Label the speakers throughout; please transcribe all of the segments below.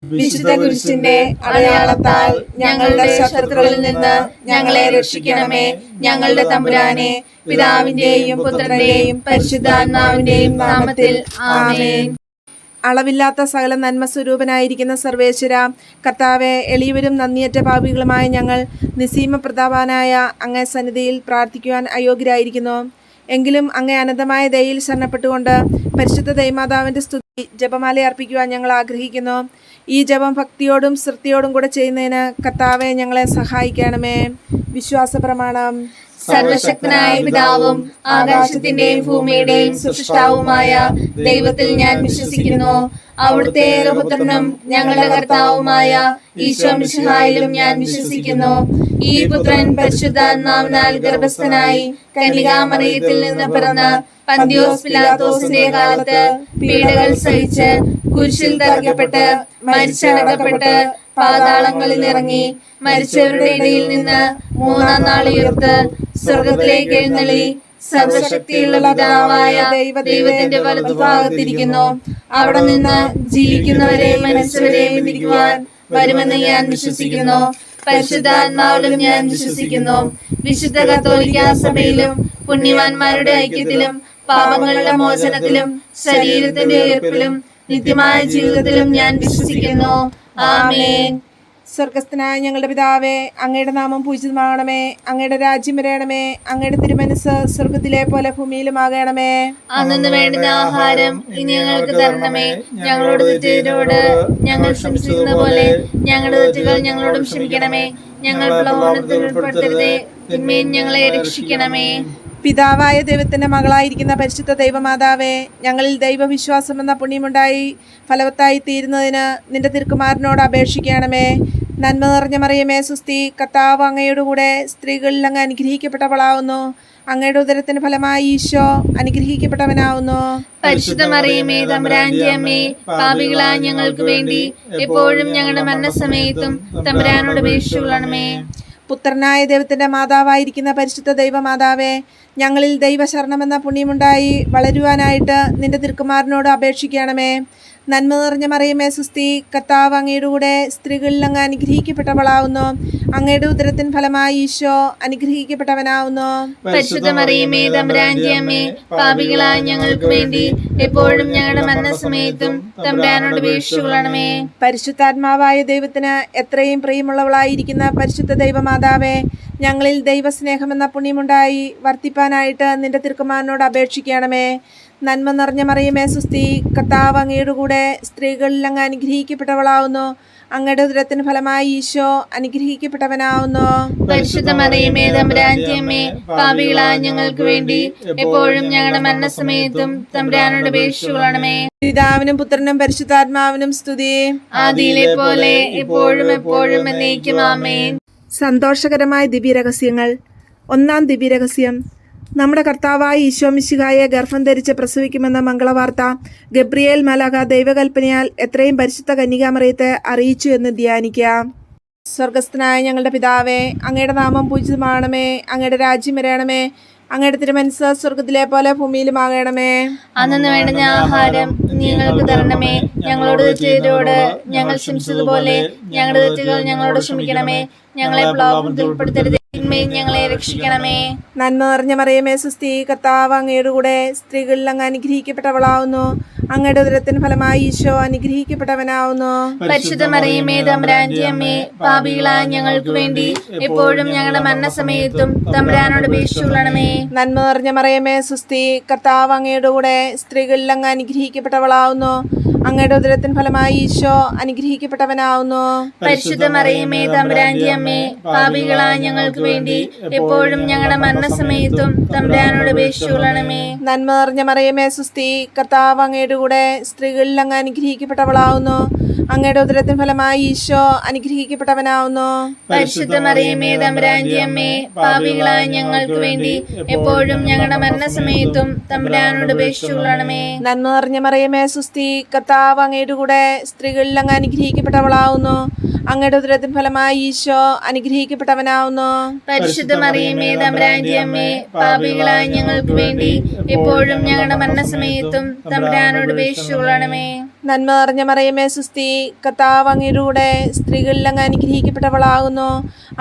Speaker 1: വിശുദ്ധ കുരിശിന്റെ അടയാളത്താൽ ഞങ്ങളുടെ ശത്രുക്കളിൽ നിന്ന് ഞങ്ങളെ രക്ഷിക്കണമേ. ഞങ്ങളുടെ തമ്പുരാനെ, പിതാവിന്റെയും പുത്രന്റെയും പരിശുദ്ധാത്മാവിന്റെയും നാമത്തിൽ ആമേൻ. അളവില്ലാത്ത സകല നന്മ സ്വരൂപനായിരിക്കുന്ന സർവേശ്വര കർത്താവെ, എളിയവരും നന്ദിയറ്റ പാപികളുമായ ഞങ്ങൾ നിസ്സീമ പ്രതാപനായ അങ്ങേ സന്നിധിയിൽ പ്രാർത്ഥിക്കുവാൻ അയോഗ്യരായിരിക്കുന്നു. എങ്കിലും അങ്ങേ അനന്തമായ ദയയിൽ ശരണപ്പെട്ടുകൊണ്ട് പരിശുദ്ധ ദൈവമാതാവിൻ്റെ സ്തുതി ജപമാല അർപ്പിക്കുവാൻ ഞങ്ങൾ ആഗ്രഹിക്കുന്നു. ഈ ജപം ഭക്തിയോടും ശ്രദ്ധയോടും കൂടെ ചെയ്യുന്നതിന് കർത്താവെ ഞങ്ങളെ സഹായിക്കണമേ. വിശ്വാസ പ്രമാണം.
Speaker 2: സർവശക്തനായ പിതാവും ആകാശത്തിന്റെയും ഭൂമിയുടെയും സൃഷ്ടാവുമായ ദൈവത്തിൽ ഞാൻ വിശ്വസിക്കുന്നു. അവിടുത്തെ ഏകപുത്രനും ഞങ്ങളുടെ കർത്താവുമായ ഈശോ മിശിഹായിലും ഞാൻ വിശ്വസിക്കുന്നു. ഈ പുത്രൻ പരിശുദ്ധാത്മാവിനാൽ ഗർഭസ്ഥനായി കന്യകാമറിയത്തിൽ നിന്ന് പിറന്ന് പന്തിയോസ് പിലാത്തോസിന്റെ കാലത്ത് പീഡകൾ സഹിച്ച് കുരിശിൽ തറയ്ക്കപ്പെട്ട് മരിച്ചടക്കപ്പെട്ട് പാതാളങ്ങളിൽ ഇറങ്ങി മരിച്ചവരുടെ ഇടയിൽ നിന്ന് മൂന്നാം നാൾ ഉയർത്ത് സ്വർഗത്തിലേക്ക് എഴുന്നള്ളി സർവശക്തിയുള്ള പിതാവായ ദൈവത്തിന്റെ വലതുഭാഗത്തിരിക്കുന്നു. അവിടെ നിന്ന് ജീവിക്കുന്നവരെ മരിച്ചവരെയും വിധിക്കുവാൻ വരുമെന്ന് ഞാൻ വിശ്വസിക്കുന്നു. പരിശുദ്ധാത്മാവിലും ഞാൻ വിശ്വസിക്കുന്നു. വിശുദ്ധ കത്തോലിക്കാ സഭയിലും പുണ്യവാന്മാരുടെ ഐക്യത്തിലും പാപങ്ങളുടെ മോചനത്തിലും ശരീരത്തിന്റെ ഉയർപ്പിലും നിത്യമായ ജീവിതത്തിലും ഞാൻ വിശ്വസിക്കുന്നു. ആമേൻ.
Speaker 1: സ്വർഗസ്ഥനായ ഞങ്ങളുടെ പിതാവേ, അങ്ങയുടെ നാമം പൂജിതമാകണമേ. അങ്ങയുടെ രാജ്യം വരണമേ. അങ്ങയുടെ തിരുമനസ് സ്വർഗത്തിലെ പോലെ ഭൂമിയിലുമാകണമേ.
Speaker 2: അന്നു വേണ്ടുന്ന ആഹാരം ഇനി ഞങ്ങൾക്ക് തരണമേ. ഞങ്ങളോട് തെറ്റിയവരോട് ഞങ്ങൾ ക്ഷമിച്ചിരുന്ന പോലെ ഞങ്ങളുടെ തെറ്റുകൾ ഞങ്ങളോടും ക്ഷമിക്കണമേ. ഞങ്ങൾ പ്രലോഭനത്തിൽ ഉൾപ്പെടുത്തരുതേ, തിന്മയിൽ ഞങ്ങളെ രക്ഷിക്കണമേ.
Speaker 1: പിതാവായ ദൈവത്തിന്റെ മകളായിരിക്കുന്ന പരിശുദ്ധ ദൈവമാതാവേ, ഞങ്ങളിൽ ദൈവവിശ്വാസം എന്ന പുണ്യമുണ്ടായി ഫലവത്തായി തീരുന്നതിന് നിന്റെ തിരുക്കുമാരനോട് അപേക്ഷിക്കണമേ. നന്മ നിറഞ്ഞ മറിയമേ സുസ്തി, കർത്താവ് അങ്ങയുടെ കൂടെ സ്ത്രീകളിൽ അങ്ങ് അനുഗ്രഹിക്കപ്പെട്ടവളാവുന്നു. അങ്ങയുടെ ഉദരത്തിന് ഫലമായി ഈശോ അനുഗ്രഹിക്കപ്പെട്ടവനാവുന്നു.
Speaker 2: പരിശുദ്ധ മറിയമേ, തമ്പുരാന്റെ അമ്മേ, പാപികളായ ഞങ്ങൾക്ക് വേണ്ടി എപ്പോഴും ഞങ്ങളുടെ മരണസമയത്തും തമ്പുരാനോട് അപേക്ഷിച്ചുകൊള്ളണമേ.
Speaker 1: പുത്രനായ ദൈവത്തിന്റെ മാതാവായിരിക്കുന്ന പരിശുദ്ധ ദൈവമാതാവേ, ഞങ്ങളിൽ ദൈവശരണമെന്ന പുണ്യമുണ്ടായി വളരുവാനായിട്ട് നിന്റെ തിരുക്കുമാരനോട് അപേക്ഷിക്കണമേ. നന്മ നിറഞ്ഞ മറിയമേ സുസ്തി, കർത്താവ് അങ്ങയുടെ കൂടെ സ്ത്രീകളിൽ അങ്ങ് അനുഗ്രഹിക്കപ്പെട്ടവളാവുന്നു. അങ്ങയുടെ ഉദരത്തിൻ ഫലമായി ഈശോ അനുഗ്രഹിക്കപ്പെട്ടവനാവുന്നു.
Speaker 2: പരിശുദ്ധ മറിയമേ, തമ്പുരാന്റെ അമ്മേ, പാപികളായ ഞങ്ങൾക്ക് വേണ്ടി എപ്പോഴും ഞങ്ങളുടെ മരണസമയത്തും തമ്പുരാനോട് അപേക്ഷിച്ചുകൊള്ളണമേ.
Speaker 1: പരിശുദ്ധാത്മാവായ ദൈവത്തിന് എത്രയും പ്രിയമുള്ളവളായിരിക്കുന്ന പരിശുദ്ധ ദൈവമാതാവേ, ഞങ്ങളിൽ ദൈവസ്നേഹമെന്ന പുണ്യമുണ്ടായി വർദ്ധിപ്പാനായിട്ട് നിന്റെ തിരുക്കുമാരനോട് അപേക്ഷിക്കണമേ. നന്മ നിറഞ്ഞ മറിയമേ സുസ്തി, കർത്താവ് അങ്ങയുടെ കൂടെ സ്ത്രീകളിൽ അങ്ങ് അനുഗ്രഹിക്കപ്പെട്ടവളാവുന്നു. അങ്ങയുടെ ഉദരത്തിന് ഫലമായി ഈശോ അനുഗ്രഹിക്കപ്പെട്ടവനാവുന്നു.
Speaker 2: പരിശുദ്ധ മറിയമേ, തമ്പുരാന്റെ അമ്മേ, പാപികളായ ഞങ്ങൾക്ക് വേണ്ടി എപ്പോഴും ഞങ്ങളുടെ മരണസമയത്തും തമ്പുരാനോട് അപേക്ഷിച്ചുകൊള്ളണമേ.
Speaker 1: പിതാവിനും പുത്രനും പരിശുദ്ധാത്മാവിനും സ്തുതി,
Speaker 2: ആദിയിലെ പോലെ എപ്പോഴും എപ്പോഴും എന്നേക്കും ആമേൻ.
Speaker 1: സന്തോഷകരമായ ദിവ്യരഹസ്യങ്ങൾ. ഒന്നാം ദിവ്യരഹസ്യം, നമ്മുടെ കർത്താവായ ഈശോ മിശിഹായെ ഗർഭം ധരിച്ച് പ്രസവിക്കുമെന്ന മംഗളവാർത്ത ഗബ്രിയേൽ മാലാഖ ദൈവകൽപ്പനയാൽ എത്രയും പരിശുദ്ധ കന്യകാമറിയത്തെ അറിയിച്ചു എന്ന് ധ്യാനിക്കാം. സ്വർഗസ്ഥനായ ഞങ്ങളുടെ പിതാവേ, അങ്ങയുടെ നാമം പൂജിതമാകണമേ. അങ്ങയുടെ രാജ്യം വരണമേ. അങ്ങയുടെ തിരുമനസ് സ്വർഗത്തിലെ പോലെ ഭൂമിയിലുമാകണമേ.
Speaker 2: അന്നു വേണ്ടുന്ന ആഹാരം ഞങ്ങൾക്ക് തരണമേ. ഞങ്ങളോട് തെറ്റിയവരോട് ഞങ്ങൾ ക്ഷമിച്ചതുപോലെ ഞങ്ങളുടെ തെറ്റുകൾ ഞങ്ങളോട് ക്ഷമിക്കണമേ. ഞങ്ങളെ പ്രലോഭനത്തിൽ ഉൾപ്പെടുത്തരുതേ, തിന്മയിൽ ഞങ്ങളെ രക്ഷിക്കണമേ.
Speaker 1: നന്മ നിറഞ്ഞ മറിയമേ സുസ്തി, കർത്താവ് അങ്ങയുടെ കൂടെ സ്ത്രീകളിൽ അങ്ങ് അനുഗ്രഹിക്കപ്പെട്ടവളാവുന്നു. അങ്ങയുടെ ഉദരത്തിന് ഫലമായി ഈശോ അനുഗ്രഹിക്കപ്പെട്ടവനാവുന്നു.
Speaker 2: പരിശുദ്ധ മറിയമേ, തമ്പുരാന്റെ അമ്മേ, പാപികളായ ഞങ്ങൾക്ക് വേണ്ടി എപ്പോഴും ഞങ്ങളുടെ മരണസമയത്തും തമ്പുരാനോട് അപേക്ഷിച്ചുകൊള്ളണമേ.
Speaker 1: നന്മ നിറഞ്ഞ മറിയമേ സുസ്തി, കർത്താവ് അങ്ങയുടെ കൂടെ സ്ത്രീകളിൽ അങ്ങ് അനുഗ്രഹിക്കപ്പെട്ടവളാവുന്നു. അങ്ങയുടെ ഉദരത്തിന് ഫലമായി ഈശോ അനുഗ്രഹിക്കപ്പെട്ടവനാവുന്നു.
Speaker 2: പരിശുദ്ധ മറിയമേ, തമ്പുരാന്റെ അമ്മേ, പാപികളായ ഞങ്ങൾക്ക് വേണ്ടി എപ്പോഴും ഞങ്ങളുടെ മരണസമയത്തും തമ്പുരാനോട് അപേക്ഷിച്ചുകൊള്ളണമേ.
Speaker 1: നന്മ നിറഞ്ഞ മറിയമേ സുസ്തി, കർത്താവ് അങ്ങയുടെ കൂടെ സ്ത്രീകളിൽ അങ്ങ് അനുഗ്രഹിക്കപ്പെട്ടവളാവുന്നു. അങ്ങയുടെ ഉദരത്തിന് ഫലമായി ഈശോ അനുഗ്രഹിക്കപ്പെട്ടവനാവുന്നു.
Speaker 2: പരിശുദ്ധ മറിയമേ, തമ്പുരാന്റെ അമ്മേ, പാപികളായ ഞങ്ങൾക്ക് വേണ്ടി എപ്പോഴും ഞങ്ങളുടെ മരണസമയത്തും തമ്പുരാനോട് അപേക്ഷിച്ചുകൊള്ളണമേ.
Speaker 1: നന്മ നിറഞ്ഞ മറിയമേ സുസ്തി, കർത്താവ് അങ്ങയുടെ കൂടെ സ്ത്രീകളിൽ അങ്ങ് അനുഗ്രഹിക്കപ്പെട്ടവളാവുന്നു. അങ്ങയുടെ ഉദരത്തിൻ ഫലമായി ഈശോ അനുഗ്രഹിക്കപ്പെട്ടവനാവുന്നു.
Speaker 2: പരിശുദ്ധ മറിയമേ തമ്പുരാന്റെ അമ്മേ, പാപികളായ ഞങ്ങൾക്ക് വേണ്ടി എപ്പോഴും ഞങ്ങളുടെ മരണസമയത്തും തമ്പുരാനോട് അപേക്ഷിച്ചുകൊള്ളണമേ.
Speaker 1: നന്മ നിറഞ്ഞ മറിയമേ സുസ്തി, കർത്താവ് അങ്ങയുടെ കൂടെ സ്ത്രീകളിൽ അങ്ങ് അനുഗ്രഹിക്കപ്പെട്ടവളാകുന്നു.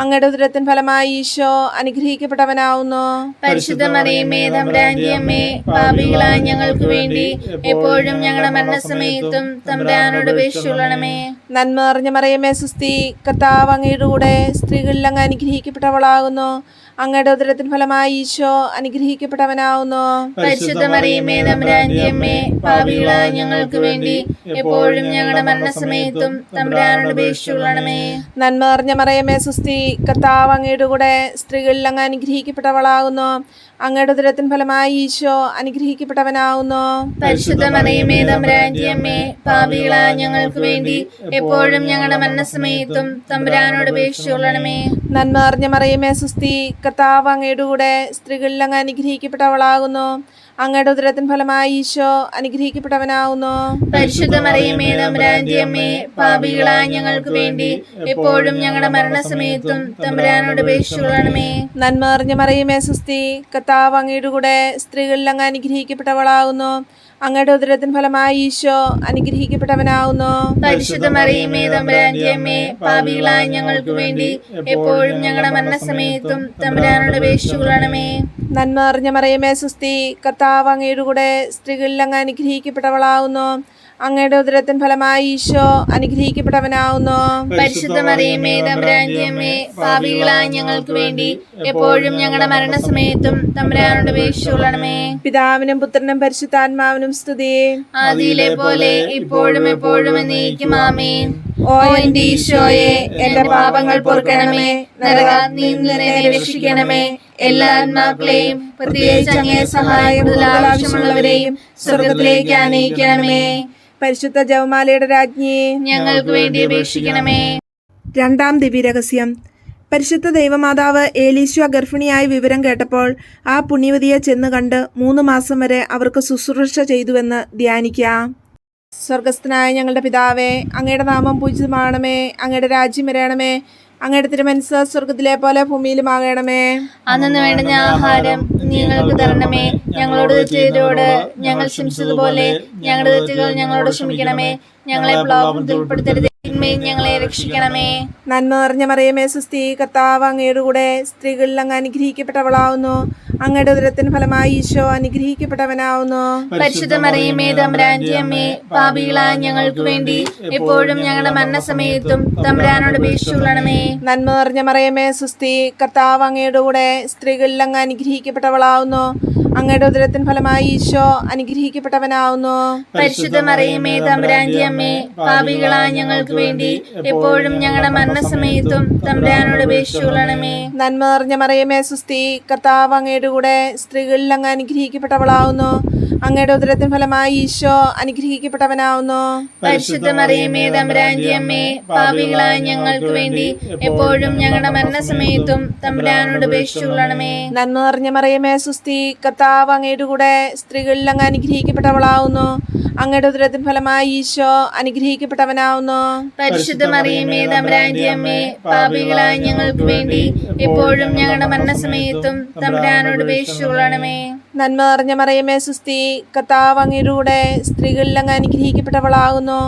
Speaker 1: അങ്ങയുടെ ഉദരത്തിൻ ഫലമായി ഈശോ അനുഗ്രഹിക്കപ്പെട്ടവനാവുന്നു.
Speaker 2: പരിശുദ്ധ മറിയമേ തമ്പുരാന്റെ അമ്മേ, പാപികളായ ഞങ്ങൾക്ക് വേണ്ടി എപ്പോഴും ഞങ്ങളുടെ മരണസമയത്തും തമ്പുരാനോട് അപേക്ഷിച്ചുകൊള്ളണമേ.
Speaker 1: നന്മ നിറഞ്ഞ മറിയമേ സുസ്തി, കർത്താവ് അങ്ങയുടെ കൂടെ സ്ത്രീകളിൽ അങ്ങ് അനുഗ്രഹിക്കപ്പെട്ടവളാകുന്നു. അങ്ങയുടെ ഉദരത്തിൻ ഫലമായി ഈശോ അനുഗ്രഹിക്കപ്പെട്ടവനാവുന്നു.
Speaker 2: പരിശുദ്ധ മറിയമേ തമ്പുരാന്റെ അമ്മേ, പാപികളായ ഞങ്ങൾക്ക് വേണ്ടി എപ്പോഴും ഞങ്ങളുടെ മരണസമയത്തും തമ്പുരാനോട് അപേക്ഷിച്ചുകൊള്ളണമേ.
Speaker 1: നന്മ നിറഞ്ഞ മറിയമേ സുസ്തി, കർത്താവ് അങ്ങയുടെ കൂടെ സ്ത്രീകളിൽ അങ്ങ് അനുഗ്രഹിക്കപ്പെട്ടവളാകുന്നു. അങ്ങയുടെ ഉദരത്തിൻ ഫലമായി ഈശോ അനുഗ്രഹിക്കപ്പെട്ടവനാവുന്നു.
Speaker 2: പരിശുദ്ധ മറിയമേ തമ്പുരാന്റെ അമ്മേ, പാപികളായ ഞങ്ങൾക്ക് വേണ്ടി എപ്പോഴും ഞങ്ങളുടെ മരണസമയത്തും തമ്പുരാനോട് അപേക്ഷിച്ചുകൊള്ളണമേ.
Speaker 1: നന്മ നിറഞ്ഞ മറിയമേ സുസ്തി, കർത്താവ് അങ്ങയുടെ കൂടെ സ്ത്രീകളിൽ അങ്ങ് അനുഗ്രഹിക്കപ്പെട്ടവളാകുന്നു. അങ്ങയുടെ ഉദരത്തിൻ ഫലമായി ഈശോ അനുഗ്രഹിക്കപ്പെട്ടവനാവുന്നു.
Speaker 2: പരിശുദ്ധ മറിയമേ തമ്പുരാന്റെ അമ്മേ, പാപികളായ ഞങ്ങൾക്ക് വേണ്ടി എപ്പോഴും ഞങ്ങളുടെ മരണസമയത്തും തമ്പുരാനോട് അപേക്ഷിച്ചുകൊള്ളണമേ.
Speaker 1: നന്മ നിറഞ്ഞ മറിയമേ സുസ്തി, കർത്താവ് അങ്ങയുടെ കൂടെ സ്ത്രീകളിൽ അങ്ങ് അനുഗ്രഹിക്കപ്പെട്ടവളാകുന്നു. അങ്ങയുടെ ഉദരത്തിൻ ഫലമായി ഈശോ അനുഗ്രഹിക്കപ്പെട്ടവനാവുന്നു.
Speaker 2: പരിശുദ്ധ മറിയമേ തമ്പുരാന്റെ അമ്മേ, പാപികളായ ഞങ്ങൾക്ക് വേണ്ടി എപ്പോഴും ഞങ്ങളുടെ മരണസമയത്തും തമ്പുരാനോട് അപേക്ഷിച്ചുകൊള്ളണമേ.
Speaker 1: നന്മ നിറഞ്ഞ മറിയമേ സുസ്തി, കർത്താവ് അങ്ങയുടെ കൂടെ സ്ത്രീകളിൽ അങ്ങ് അനുഗ്രഹിക്കപ്പെട്ടവളാകുന്നു. അങ്ങയുടെ ഉദരത്തിൻ ഫലമായി ഈശോ അനുഗ്രഹിക്കപ്പെട്ടവനാവുന്നു.
Speaker 2: പരിശുദ്ധ മറിയമേ തമ്പുരാന്റെ അമ്മേ, പാപികളായ ഞങ്ങൾക്ക് വേണ്ടി എപ്പോഴും ഞങ്ങളുടെ മരണസമയത്തും തമ്പുരാനോട് അപേക്ഷിച്ചുകൊള്ളണമേ.
Speaker 1: പിതാവിനും പുത്രനും പരിശുദ്ധാത്മാവിനും സ്തുതി.
Speaker 2: ആദിയിലെ പോലെ ഇപ്പോഴും എപ്പോഴും എന്നേക്കും ആമേൻ.
Speaker 1: ഓ എന്റെ ഈശോയെ, എന്റെ പാപങ്ങൾ പൊറുക്കണമേ,
Speaker 2: നരകാഗ്നിയിൽ നിന്ന് എന്നെ രക്ഷിക്കണമേ. എല്ലാ ആത്മാക്കളെയും പ്രത്യേകിച്ച് അങ്ങേ സഹായം കൂടുതൽ ആവശ്യമുള്ളവരെയും സ്വർഗത്തിലേക്ക് ആനയിക്കണമേ.
Speaker 1: പരിശുദ്ധ ജപമാലയുടെ രാജ്ഞി,
Speaker 2: ഞങ്ങൾക്ക് വേണ്ടി അപേക്ഷിക്കണമേ.
Speaker 1: രണ്ടാം ദിവ്യരഹസ്യം. പരിശുദ്ധ ദൈവമാതാവ് ഏലീശ ഗർഭിണിയായ വിവരം കേട്ടപ്പോൾ ആ പുണ്യവതിയെ ചെന്ന് കണ്ട് 3 മാസം വരെ അവർക്ക് ശുശ്രൂഷ ചെയ്തുവെന്ന് ധ്യാനിക്കാം. സ്വർഗസ്ഥനായ ഞങ്ങളുടെ പിതാവേ, അങ്ങയുടെ നാമം പൂജിതമാകണമേ. അങ്ങയുടെ രാജ്യം വരണമേ. അങ്ങയുടെ തിരുമനസ്സ് സ്വർഗത്തിലെ പോലെ ഭൂമിയിലുമാകണമേ.
Speaker 2: അന്നു വേണ്ടുന്ന ആഹാരം ഞങ്ങൾക്ക് തരണമേ. ഞങ്ങളോട് തെറ്റോട് ഞങ്ങൾ ക്ഷമിച്ചതുപോലെ ഞങ്ങളുടെ തെറ്റുകൾ ഞങ്ങളോട് ക്ഷമിക്കണമേ. ഞങ്ങളെ പ്രലോഭനത്തിൽ ഉൾപ്പെടുത്തരുതേ, തിന്മയിൽ ഞങ്ങളെ രക്ഷിക്കണമേ.
Speaker 1: നന്മ നിറഞ്ഞ മറിയമേ സുസ്തി, കർത്താവ് അങ്ങയുടെ കൂടെ സ്ത്രീകളിൽ അങ്ങ് അനുഗ്രഹിക്കപ്പെട്ടവളാവുന്നു. അങ്ങയുടെ ഉദരത്തിന് ഫലമായി ഈശോ അനുഗ്രഹിക്കപ്പെട്ടവനാവുന്നു.
Speaker 2: പരിശുദ്ധ മറിയമേ തമ്പുരാന്റെ അമ്മേ, പാപികളായ ഞങ്ങൾക്ക് വേണ്ടി എപ്പോഴും ഞങ്ങളുടെ മരണസമയത്തും തമ്പുരാനോട് അപേക്ഷിച്ചുകൊള്ളണമേ.
Speaker 1: നന്മ നിറഞ്ഞ മറിയമേ സുസ്തി, കർത്താവ് അങ്ങയുടെ കൂടെ സ്ത്രീകളിൽ അങ്ങ് അനുഗ്രഹിക്കപ്പെട്ടവളാവുന്നു. അങ്ങയുടെ ഉദരത്തിന് ഫലമായി ഈശോ അനുഗ്രഹിക്കപ്പെട്ടവനാവുന്നു.
Speaker 2: പരിശുദ്ധ മറിയമേ തമ്പുരാന്റെ അമ്മേ, പാപികളായ ഞങ്ങൾക്ക് വേണ്ടി എപ്പോഴും ഞങ്ങളുടെ മരണസമയത്തും തമ്പുരാനോട് അപേക്ഷിച്ചുകൊള്ളണമേ.
Speaker 1: നന്മ നിറഞ്ഞ മറിയമേ സുസ്തി, കർത്താവ് അങ്ങയുടെ കൂടെ സ്ത്രീകളിൽ അങ്ങ് അനുഗ്രഹിക്കപ്പെട്ടവളാവുന്നു. അങ്ങയുടെ ഉദരത്തിന് ഫലമായി ഈശോ അനുഗ്രഹിക്കപ്പെട്ടവനാവുന്നു.
Speaker 2: പരിശുദ്ധ മറിയമേ തമ്പുരാന്റെ അമ്മേ, പാപികളായ ഞങ്ങൾക്ക് വേണ്ടി എപ്പോഴും ഞങ്ങളുടെ മരണസമയത്തും തമ്പുരാനോട് അപേക്ഷിച്ചുകൊള്ളണമേ.
Speaker 1: നന്മ നിറഞ്ഞ മറിയമേ സുസ്തി, കർത്താവ് അങ്ങയുടെ കൂടെ സ്ത്രീകളിൽ അങ്ങ് അനുഗ്രഹിക്കപ്പെട്ടവളാവുന്നു. അങ്ങയുടെ ഉദരത്തിന് ഫലമായി ഈശോ അനുഗ്രഹിക്കപ്പെട്ടവനാവുന്നു.
Speaker 2: പരിശുദ്ധ മറിയമേ തമ്പുരാന്റെ അമ്മേ, പാപികളായ ഞങ്ങൾക്ക് വേണ്ടി എപ്പോഴും ഞങ്ങളുടെ മരണസമയത്തും തമ്പുരാനോട് അപേക്ഷിച്ചുകൊള്ളണമേ.
Speaker 1: നന്മ നിറഞ്ഞ മറിയമേ സുസ്തി, കർത്താവ് അങ്ങയുടെ കൂടെ സ്ത്രീകളിൽ അങ്ങ് അനുഗ്രഹിക്കപ്പെട്ടവളാകുന്നു.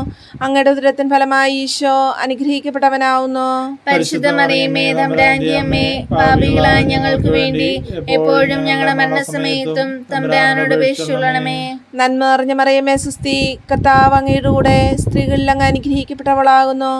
Speaker 1: അങ്ങയുടെ ഉദരത്തിൻ ഫലമായി ഈശോ അനുഗ്രഹിക്കപ്പെട്ടവനാവുന്നു.
Speaker 2: പരിശുദ്ധ മറിയമേ തമ്പുരാന്റെ അമ്മേ, പാപികളായ ഞങ്ങൾക്ക് വേണ്ടി എപ്പോഴും ഞങ്ങളുടെ മരണസമയത്തും തമ്പുരാനോട് അപേക്ഷിച്ചുകൊള്ളണമേ.
Speaker 1: നന്മ നിറഞ്ഞ മറിയമേ സുസ്തി, കർത്താവ് അങ്ങയുടെ കൂടെ സ്ത്രീകളിൽ അങ്ങ് അനുഗ്രഹിക്കപ്പെട്ടവളാകുന്നു.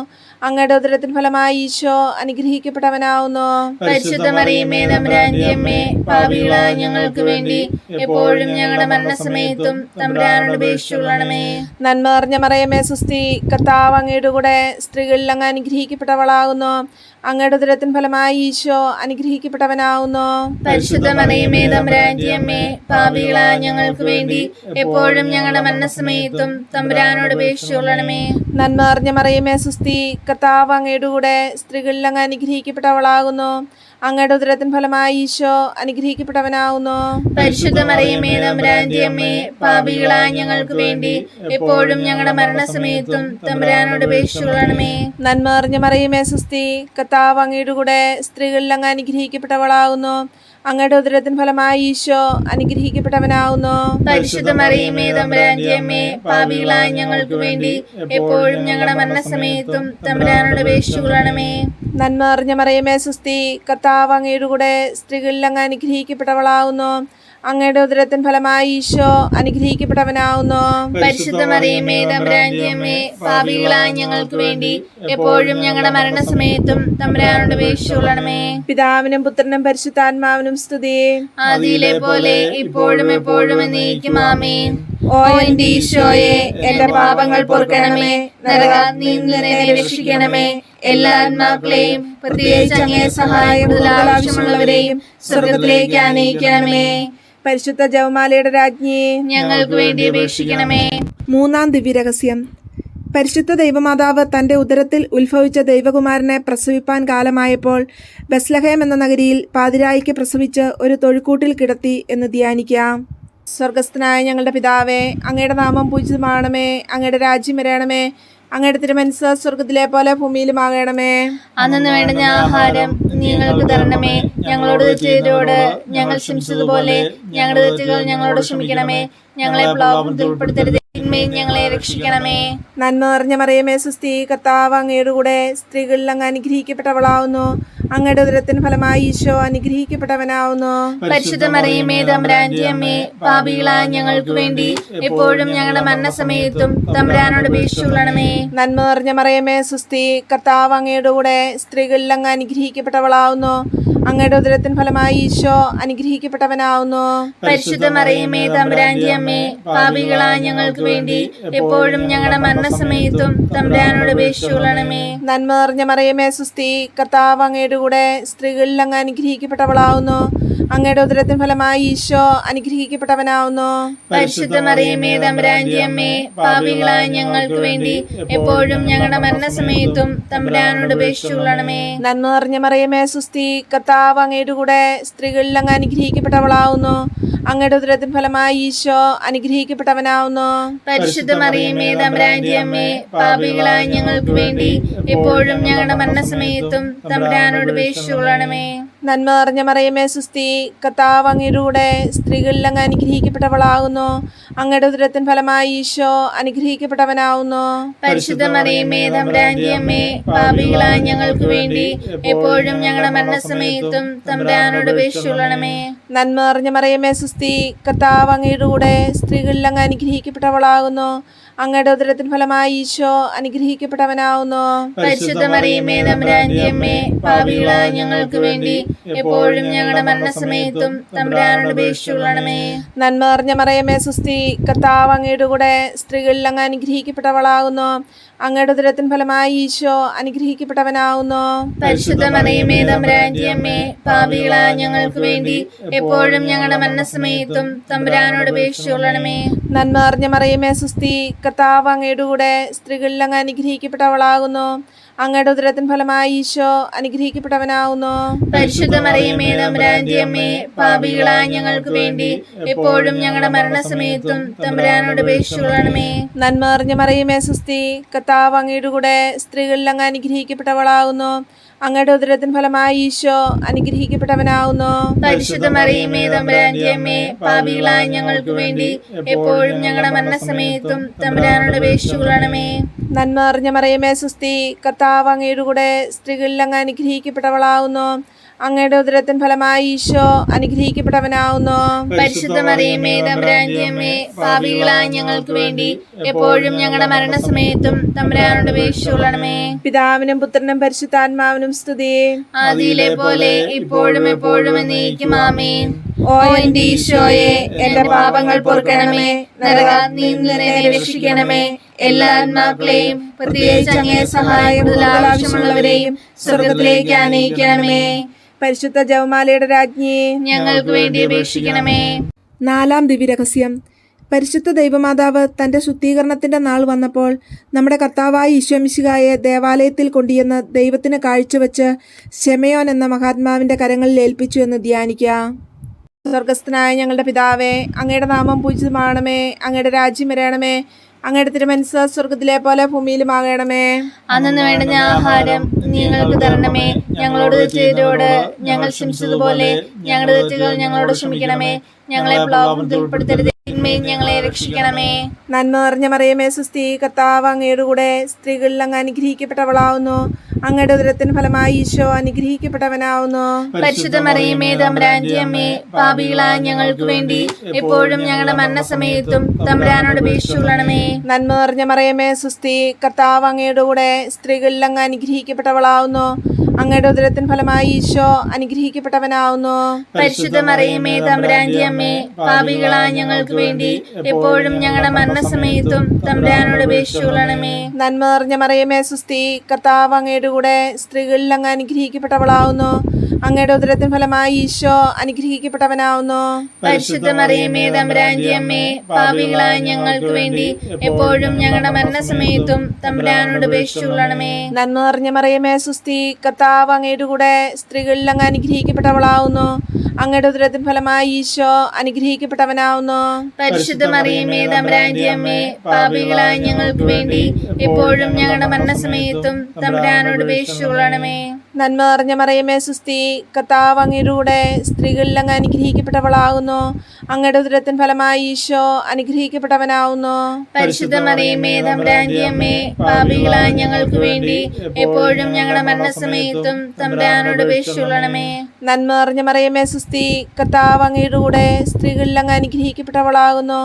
Speaker 1: അങ്ങയുടെ ഉദരത്തിൻ ഫലമായി ഈശോ അനുഗ്രഹിക്കപ്പെട്ടവനാവുന്നു.
Speaker 2: പരിശുദ്ധ മറിയമേ തമ്പുരാന്റെ അമ്മേ, പാപികളായ ഞങ്ങൾക്ക് വേണ്ടി എപ്പോഴും ഞങ്ങളുടെ മരണസമയത്തും തമ്പുരാനോട് അപേക്ഷിച്ചുകൊള്ളണമേ.
Speaker 1: നന്മ നിറഞ്ഞ മറിയമേ സുസ്തി, കർത്താവ് അങ്ങയുടെ കൂടെ സ്ത്രീകളിൽ അങ്ങ് അനുഗ്രഹിക്കപ്പെട്ടവളാകുന്നു. അങ്ങയുടെ ഉദരത്തിൻ ഫലമായി ഈശോ അനുഗ്രഹിക്കപ്പെട്ടവനാവുന്നു.
Speaker 2: പരിശുദ്ധ മറിയമേ തമ്പുരാന്റെ അമ്മേ, പാപികളായ ഞങ്ങൾക്ക് വേണ്ടി എപ്പോഴും ഞങ്ങളുടെ മരണസമയത്തും തമ്പുരാനോട് അപേക്ഷിച്ചുകൊള്ളണമേ.
Speaker 1: നന്മ നിറഞ്ഞ മറിയമേ സുസ്തി, കർത്താവ് അങ്ങയുടെ കൂടെ സ്ത്രീകളിൽ അങ്ങ് അനുഗ്രഹിക്കപ്പെട്ടവളാകുന്നു. അങ്ങയുടെ ഉദരത്തിൻ ഫലമായി ഈശോ അനുഗ്രഹിക്കപ്പെട്ടവനാവുന്നു.
Speaker 2: പരിശുദ്ധ മറിയമേ തമ്പുരാന്റെ അമ്മേ, പാപികളായ ഞങ്ങൾക്ക് വേണ്ടി എപ്പോഴും ഞങ്ങളുടെ മരണസമയത്തും തമ്പുരാനോട് അപേക്ഷിച്ചുകൊള്ളണമേ.
Speaker 1: നന്മ നിറഞ്ഞ മറിയമേ സുസ്തി, കർത്താവ് അങ്ങയുടെ കൂടെ സ്ത്രീകളിൽ അങ്ങ് അനുഗ്രഹിക്കപ്പെട്ടവളാകുന്നു. അങ്ങയുടെ ഉദരത്തിൻ ഫലമായി ഈശോ അനുഗ്രഹിക്കപ്പെട്ടവനാവുന്നു.
Speaker 2: പരിശുദ്ധ മറിയമേ തമ്പുരാന്റെ അമ്മേ, പാപികളായ ഞങ്ങൾക്ക് വേണ്ടി എപ്പോഴും ഞങ്ങളുടെ മരണസമയത്തും തമ്പുരാനോട് അപേക്ഷിച്ചുകൊള്ളണമേ.
Speaker 1: നന്മ നിറഞ്ഞ മറിയമേ സുസ്തി, കർത്താവ് അങ്ങയുടെ കൂടെ സ്ത്രീകളിൽ അങ്ങ് അനുഗ്രഹിക്കപ്പെട്ടവളാവുന്നു. അങ്ങയുടെ ഉദരത്തിൻ ഫലമായി ഈശോ അനുഗ്രഹിക്കപ്പെട്ടവനാവുന്നു.
Speaker 2: പരിശുദ്ധ മറിയമേ തമ്പുരാന്റെ അമ്മേ, പാപികളായ ഞങ്ങൾക്ക് വേണ്ടി എപ്പോഴും ഞങ്ങളുടെ മരണസമയത്തും തമ്പുരാനോട് അപേക്ഷിച്ചുകൊള്ളണമേ.
Speaker 1: പിതാവിനും പുത്രനും പരിശുദ്ധാത്മാവിനും സ്തുതി.
Speaker 2: ആദിയിലെ പോലെ ഇപ്പോഴും എപ്പോഴും എന്നേക്കും ആമേൻ.
Speaker 1: ഓ എന്റെ ഈശോയെ, എന്റെ പാപങ്ങൾ പൊറുക്കണമേ,
Speaker 2: നരകാഗ്നിയിൽ നിന്ന് എന്നെ രക്ഷിക്കണമേ. എല്ലാ ആത്മാക്കളെയും പ്രത്യേകിച്ച് അങ്ങേ സഹായം കൂടുതൽ ആവശ്യമുള്ളവരെയും സ്വർഗത്തിലേക്ക് ആനയിക്കണമേ.
Speaker 1: പരിശുദ്ധ ജപമാലയുടെ രാജ്ഞി,
Speaker 2: ഞങ്ങൾക്ക് വേണ്ടി അപേക്ഷിക്കണമേ.
Speaker 1: മൂന്നാം ദിവ്യരഹസ്യം. പരിശുദ്ധ ദൈവമാതാവ് തൻ്റെ ഉദരത്തിൽ ഉത്ഭവിച്ച ദൈവകുമാരനെ പ്രസവിപ്പാൻ കാലമായപ്പോൾ ബെത്ലഹേം എന്ന നഗരിയിൽ പാതിരായിക്ക് പ്രസവിച്ച് ഒരു തൊഴുക്കൂട്ടിൽ കിടത്തി എന്ന് ധ്യാനിക്കാം. സ്വർഗസ്ഥനായ ഞങ്ങളുടെ പിതാവേ, അങ്ങയുടെ നാമം പൂജിതമാകണമേ. അങ്ങയുടെ രാജ്യം വരണമേ. അങ്ങയുടെ തിരുമനസ്സ് സ്വർഗത്തിലെ പോലെ ഭൂമിയിലുമാകണമേ.
Speaker 2: അന്നു വേണ്ടുന്ന ആഹാരം ഞങ്ങൾക്ക് തരണമേ. ഞങ്ങളോട് തെറ്റ് ഞങ്ങൾ ക്ഷമിച്ചതുപോലെ ഞങ്ങളുടെ തെറ്റുകൾ ഞങ്ങളോട് ക്ഷമിക്കണമേ. ഞങ്ങളെ പ്രലോഭനത്തിൽ ഉൾപ്പെടുത്തരുതേ, തിന്മയിൽ ഞങ്ങളെ രക്ഷിക്കണമേ.
Speaker 1: നന്മ നിറഞ്ഞ മറിയമേ സുസ്തി, കർത്താവ് അങ്ങയുടെ കൂടെ സ്ത്രീകളിൽ അങ്ങ് അനുഗ്രഹിക്കപ്പെട്ടവളാവുന്നു. അങ്ങയുടെ ഉദരത്തിന് ഫലമായി ഈശോ അനുഗ്രഹിക്കപ്പെട്ടവനാവുന്നു.
Speaker 2: പരിശുദ്ധ മറിയമേ തമ്പുരാന്റെ അമ്മേ, പാപികളായ ഞങ്ങൾക്ക് വേണ്ടി എപ്പോഴും ഞങ്ങളുടെ മരണസമയത്തും തമ്പുരാനോട് അപേക്ഷിച്ചുകൊള്ളണമേ.
Speaker 1: നന്മ നിറഞ്ഞ മറിയമേ സുസ്തി, കർത്താവ് അങ്ങയുടെ കൂടെ സ്ത്രീകളിൽ അങ്ങ് അനുഗ്രഹിക്കപ്പെട്ടവളാവുന്നു. അങ്ങയുടെ ഉദരത്തിന് ഫലമായി ഈശോ അനുഗ്രഹിക്കപ്പെട്ടവനാവുന്നു.
Speaker 2: പരിശുദ്ധ മറിയമേ തമ്പുരാന്റെ അമ്മേ, പാപികളായ ഞങ്ങൾക്ക് വേണ്ടി എപ്പോഴും ഞങ്ങളുടെ മരണസമയത്തും തമ്പുരാനോട് അപേക്ഷിച്ചുകൊള്ളണമേ.
Speaker 1: നന്മ നിറഞ്ഞ മറിയമേ സുസ്തി, കർത്താവ് അങ്ങയുടെ കൂടെ സ്ത്രീകളിൽ അങ്ങ് അനുഗ്രഹിക്കപ്പെട്ടവളാവുന്നു. അങ്ങയുടെ ഉദരത്തിന് ഫലമായി ഈശോ അനുഗ്രഹിക്കപ്പെട്ടവനാവുന്നു.
Speaker 2: പരിശുദ്ധ മറിയമേ തമ്പുരാന്റെ അമ്മേ, പാപികളായ ഞങ്ങൾക്ക് വേണ്ടി എപ്പോഴും ഞങ്ങളുടെ മരണസമയത്തും തമ്പുരാനോട് അപേക്ഷിച്ചുകൊള്ളണമേ.
Speaker 1: നന്മ നിറഞ്ഞ മറിയമേ സുസ്തി, കർത്താവ് അങ്ങയുടെ കൂടെ സ്ത്രീകളിൽ അങ്ങ് അനുഗ്രഹിക്കപ്പെട്ടവളാവുന്നു. അങ്ങയുടെ ഉദരത്തിന് ഫലമായി ഈശോ അനുഗ്രഹിക്കപ്പെട്ടവനാവുന്നു.
Speaker 2: പരിശുദ്ധ മറിയമേ തമ്പുരാന്റെ അമ്മേ, പാപികളായ ഞങ്ങൾക്ക് വേണ്ടി എപ്പോഴും ഞങ്ങളുടെ മരണസമയത്തും തമ്പുരാനോട് അപേക്ഷിച്ചുകൊള്ളണമേ.
Speaker 1: നന്മ നിറഞ്ഞ മറിയമേ സുസ്തി, കർത്താവ് അങ്ങയുടെ കൂടെ സ്ത്രീകളിൽ അങ്ങ് അനുഗ്രഹിക്കപ്പെട്ടവളാകുന്നു. അങ്ങയുടെ ഉദരത്തിൻ ഫലമായി ഈശോ അനുഗ്രഹിക്കപ്പെട്ടവനാവുന്നു.
Speaker 2: പരിശുദ്ധ മറിയമേ തമ്പുരാന്റെ അമ്മേ, പാപികളായ ഞങ്ങൾക്ക് വേണ്ടി എപ്പോഴും ഞങ്ങളുടെ മരണസമയത്തും തമ്പുരാനോട് അപേക്ഷിച്ചുകൊള്ളണമേ.
Speaker 1: നന്മ നിറഞ്ഞ മറിയമേ സുസ്തി, കർത്താവ് അങ്ങയുടെ കൂടെ സ്ത്രീകളിൽ അങ്ങ് അനുഗ്രഹിക്കപ്പെട്ടവളാകുന്നു. അങ്ങയുടെ ഉദരത്തിൻ ഫലമായി ഈശോ അനുഗ്രഹിക്കപ്പെട്ടവനാവുന്നു.
Speaker 2: പരിശുദ്ധ മറിയമേ തമ്പുരാന്റെ അമ്മേ, പാപികളായ ഞങ്ങൾക്ക് വേണ്ടി എപ്പോഴും ഞങ്ങളുടെ മരണസമയത്തും തമ്പുരാനോട് അപേക്ഷിച്ചുകൊള്ളണമേ.
Speaker 1: നന്മ നിറഞ്ഞ മറിയമേ സുസ്തി, കർത്താവ് അങ്ങയുടെ കൂടെ സ്ത്രീകളിൽ അങ്ങ് അനുഗ്രഹിക്കപ്പെട്ടവളാകുന്നു. അങ്ങയുടെ ഉദരത്തിൻ ഫലമായി ഈശോ അനുഗ്രഹിക്കപ്പെട്ടവനാവുന്നു.
Speaker 2: പരിശുദ്ധ മറിയമേ തമ്പുരാന്റെ അമ്മേ, പാപികളായ ഞങ്ങൾക്ക് വേണ്ടി എപ്പോഴും ഞങ്ങളുടെ മരണസമയത്തും തമ്പുരാനോട് അപേക്ഷിച്ചുകൊള്ളണമേ.
Speaker 1: നന്മ നിറഞ്ഞ മറിയമേ സുസ്തി, കർത്താവ് അങ്ങയുടെ കൂടെ സ്ത്രീകളിൽ അങ്ങ് അനുഗ്രഹിക്കപ്പെട്ടവളാകുന്നു. അങ്ങയുടെ ഉദരത്തിൻ ഫലമായി ഈശോ അനുഗ്രഹിക്കപ്പെട്ടവനാവുന്നു.
Speaker 2: പരിശുദ്ധ മറിയമേ തമ്പുരാന്റെ അമ്മേ, പാപികളായ ഞങ്ങൾക്ക് വേണ്ടി എപ്പോഴും ഞങ്ങളുടെ മരണസമയത്തും തമ്പുരാനോട് അപേക്ഷിച്ചുകൊള്ളണമേ.
Speaker 1: നന്മ നിറഞ്ഞ മറിയമേ സുസ്തി, കർത്താവ് അങ്ങയുടെ കൂടെ സ്ത്രീകളിൽ അങ്ങ് അനുഗ്രഹിക്കപ്പെട്ടവളാകുന്നു. അങ്ങയുടെ ഉദരത്തിൻ ഫലമായി ഈശോ അനുഗ്രഹിക്കപ്പെട്ടവനാവുന്നു.
Speaker 2: പരിശുദ്ധ മറിയമേ തമ്പുരാന്റെ അമ്മേ, പാപികളായ ഞങ്ങൾക്ക് വേണ്ടി എപ്പോഴും ഞങ്ങളുടെ മരണസമയത്തും തമ്പുരാനോട് അപേക്ഷിച്ചുകൊള്ളണമേ.
Speaker 1: നന്മ നിറഞ്ഞ മറിയമേ സുസ്തി, കർത്താവ് അങ്ങയുടെ കൂടെ സ്ത്രീകളിൽ അങ്ങ് അനുഗ്രഹിക്കപ്പെട്ടവളാകുന്നു. അങ്ങയുടെ ഉദരത്തിൻ ഫലമായി ഈശോ അനുഗ്രഹിക്കപ്പെട്ടവനാവുന്നു.
Speaker 2: പരിശുദ്ധ മറിയമേ തമ്പുരാന്റെ അമ്മേ, പാപികളായ ഞങ്ങൾക്ക് വേണ്ടി എപ്പോഴും ഞങ്ങളുടെ മരണസമയത്തും തമ്പുരാനോട് അപേക്ഷിച്ചുകൊള്ളണമേ.
Speaker 1: പിതാവിനും പുത്രനും പരിശുദ്ധാത്മാവിനും സ്തുതി.
Speaker 2: ആദിയിലെ പോലെ ഇപ്പോഴും എപ്പോഴും എന്നേക്കും ആമേൻ.
Speaker 1: ഓ എന്റെ ഈശോയെ, എന്റെ പാപങ്ങൾ പൊറുക്കണമേ,
Speaker 2: നരകാഗ്നിയിൽ നിന്ന് എന്നെ രക്ഷിക്കണമേ. എല്ലാ ആത്മാക്കളെയും പ്രത്യേകിച്ച് അങ്ങേ സഹായം കൂടുതൽ ആവശ്യമുള്ളവരെയും സ്വർഗത്തിലേക്ക് ആനയിക്കണമേ.
Speaker 1: പരിശുദ്ധ ജപമാലയുടെ രാജ്ഞി,
Speaker 2: ഞങ്ങൾക്ക് വേണ്ടി അപേക്ഷിക്കണമേ.
Speaker 1: നാലാം ദിവ്യരഹസ്യം. പരിശുദ്ധ ദൈവമാതാവ് തൻ്റെ ശുദ്ധീകരണത്തിൻ്റെ നാൾ വന്നപ്പോൾ നമ്മുടെ കർത്താവായ ഈശോമിശിഹായെ ദേവാലയത്തിൽ കൊണ്ടുചെന്ന് ദൈവത്തിന് കാഴ്ചവെച്ച് ശെമയോൻ എന്ന മഹാത്മാവിൻ്റെ കരങ്ങളിൽ ഏൽപ്പിച്ചു എന്ന് ധ്യാനിക്കാം. സ്വർഗസ്ഥനായ ഞങ്ങളുടെ പിതാവേ, അങ്ങയുടെ നാമം പൂജിതമാകണമേ. അങ്ങയുടെ രാജ്യം വരണമേ. അങ്ങയുടെ തിരുമനസ്സ് സ്വർഗത്തിലെ പോലെ ഭൂമിയിലുമാകണമേ.
Speaker 2: അന്നു വേണ്ടുന്ന ആഹാരം ഞങ്ങൾക്ക് തരണമേ. ഞങ്ങളോട് തെറ്റിയവരോട് ഞങ്ങൾ ക്ഷമിച്ചതുപോലെ ഞങ്ങളുടെ തെറ്റുകൾ ഞങ്ങളോട് ക്ഷമിക്കണമേ. ഞങ്ങളെ പ്രലോഭനത്തിൽ ഉൾപ്പെടുത്തരുതേ, തിന്മയിൽ ഞങ്ങളെ രക്ഷിക്കണമേ.
Speaker 1: നന്മ നിറഞ്ഞ മറിയമേ സുസ്തി, കർത്താവ് അങ്ങയുടെ കൂടെ സ്ത്രീകളിൽ അങ്ങ് അനുഗ്രഹിക്കപ്പെട്ടവളാവുന്നു. അങ്ങയുടെ ഉദരത്തിന് ഫലമായി ഈശോ അനുഗ്രഹിക്കപ്പെട്ടവനാവുന്നു.
Speaker 2: പരിശുദ്ധ മറിയമേ തമ്പുരാന്റെ അമ്മേ, പാപികളായ ഞങ്ങൾക്ക് വേണ്ടി എപ്പോഴും ഞങ്ങളുടെ മരണസമയത്തും തമ്പുരാനോട് അപേക്ഷിച്ചുകൊള്ളണമേ.
Speaker 1: നന്മ നിറഞ്ഞ മറിയമേ സുസ്തി, കർത്താവ് അങ്ങയുടെ കൂടെ സ്ത്രീകളിൽ അങ്ങ് അനുഗ്രഹിക്കപ്പെട്ടവളാവുന്നു. അങ്ങയുടെ ഉദരത്തിന് ഫലമായി ഈശോ അനുഗ്രഹിക്കപ്പെട്ടവനാവുന്നു.
Speaker 2: പരിശുദ്ധ മറിയമേ തമ്പുരാന്റെ അമ്മേ, പാപികളായ ഞങ്ങൾക്ക് വേണ്ടി എപ്പോഴും ഞങ്ങളുടെ മരണസമയത്തും തമ്പുരാനോട് അപേക്ഷിച്ചുകൊള്ളണമേ.
Speaker 1: നന്മ നിറഞ്ഞ മറിയമേ സുസ്തി, കർത്താവ് അങ്ങയുടെ കൂടെ സ്ത്രീകളിൽ അങ്ങ് അനുഗ്രഹിക്കപ്പെട്ടവളാവുന്നു. അങ്ങയുടെ ഉദരത്തിന് ഫലമായി ഈശോ അനുഗ്രഹിക്കപ്പെട്ടവനാവുന്നു.
Speaker 2: പരിശുദ്ധ മറിയമേ തമ്പുരാന്റെ അമ്മേ, പാപികളായ ഞങ്ങൾക്ക് വേണ്ടി എപ്പോഴും ഞങ്ങളുടെ മരണസമയത്തും തമ്പുരാനോട് അപേക്ഷിച്ചുകൊള്ളണമേ.
Speaker 1: നന്മ നിറഞ്ഞ മറിയമേ സുസ്തി, കർത്താവ് അങ്ങയുടെ കൂടെ സ്ത്രീകളിൽ അങ്ങ് അനുഗ്രഹിക്കപ്പെട്ടവളാവുന്നു. അങ്ങയുടെ ഉദരത്തിന് ഫലമായി ഈശോ അനുഗ്രഹിക്കപ്പെട്ടവനാവുന്നു.
Speaker 2: പരിശുദ്ധ മറിയമേ തമ്പുരാന്റെ അമ്മേ, പാപികളായ ഞങ്ങൾക്ക് വേണ്ടി എപ്പോഴും ഞങ്ങളുടെ മരണസമയത്തും തമ്പുരാനോട് അപേക്ഷിച്ചുകൊള്ളണമേ.
Speaker 1: നന്മ നിറഞ്ഞ മറിയമേ സുസ്തി, കർത്താവ് അങ്ങയുടെ കൂടെ സ്ത്രീകളിൽ അങ്ങ് അനുഗ്രഹിക്കപ്പെട്ടവളാകുന്നു. അങ്ങയുടെ ഉദരത്തിൻ ഫലമായി ഈശോ അനുഗ്രഹിക്കപ്പെട്ടവനാവുന്നു.
Speaker 2: പരിശുദ്ധ മറിയമേ തമ്പുരാന്റെ അമ്മേ, പാപികളായ ഞങ്ങൾക്ക് വേണ്ടി എപ്പോഴും ഞങ്ങളുടെ മരണസമയത്തും തമ്പുരാനോട് അപേക്ഷിച്ചുകൊള്ളണമേ.
Speaker 1: നന്മ നിറഞ്ഞ മറിയമേ സുസ്തി, കർത്താവ് അങ്ങയുടെ കൂടെ സ്ത്രീകളിൽ അങ്ങ് അനുഗ്രഹിക്കപ്പെട്ടവളാകുന്നു.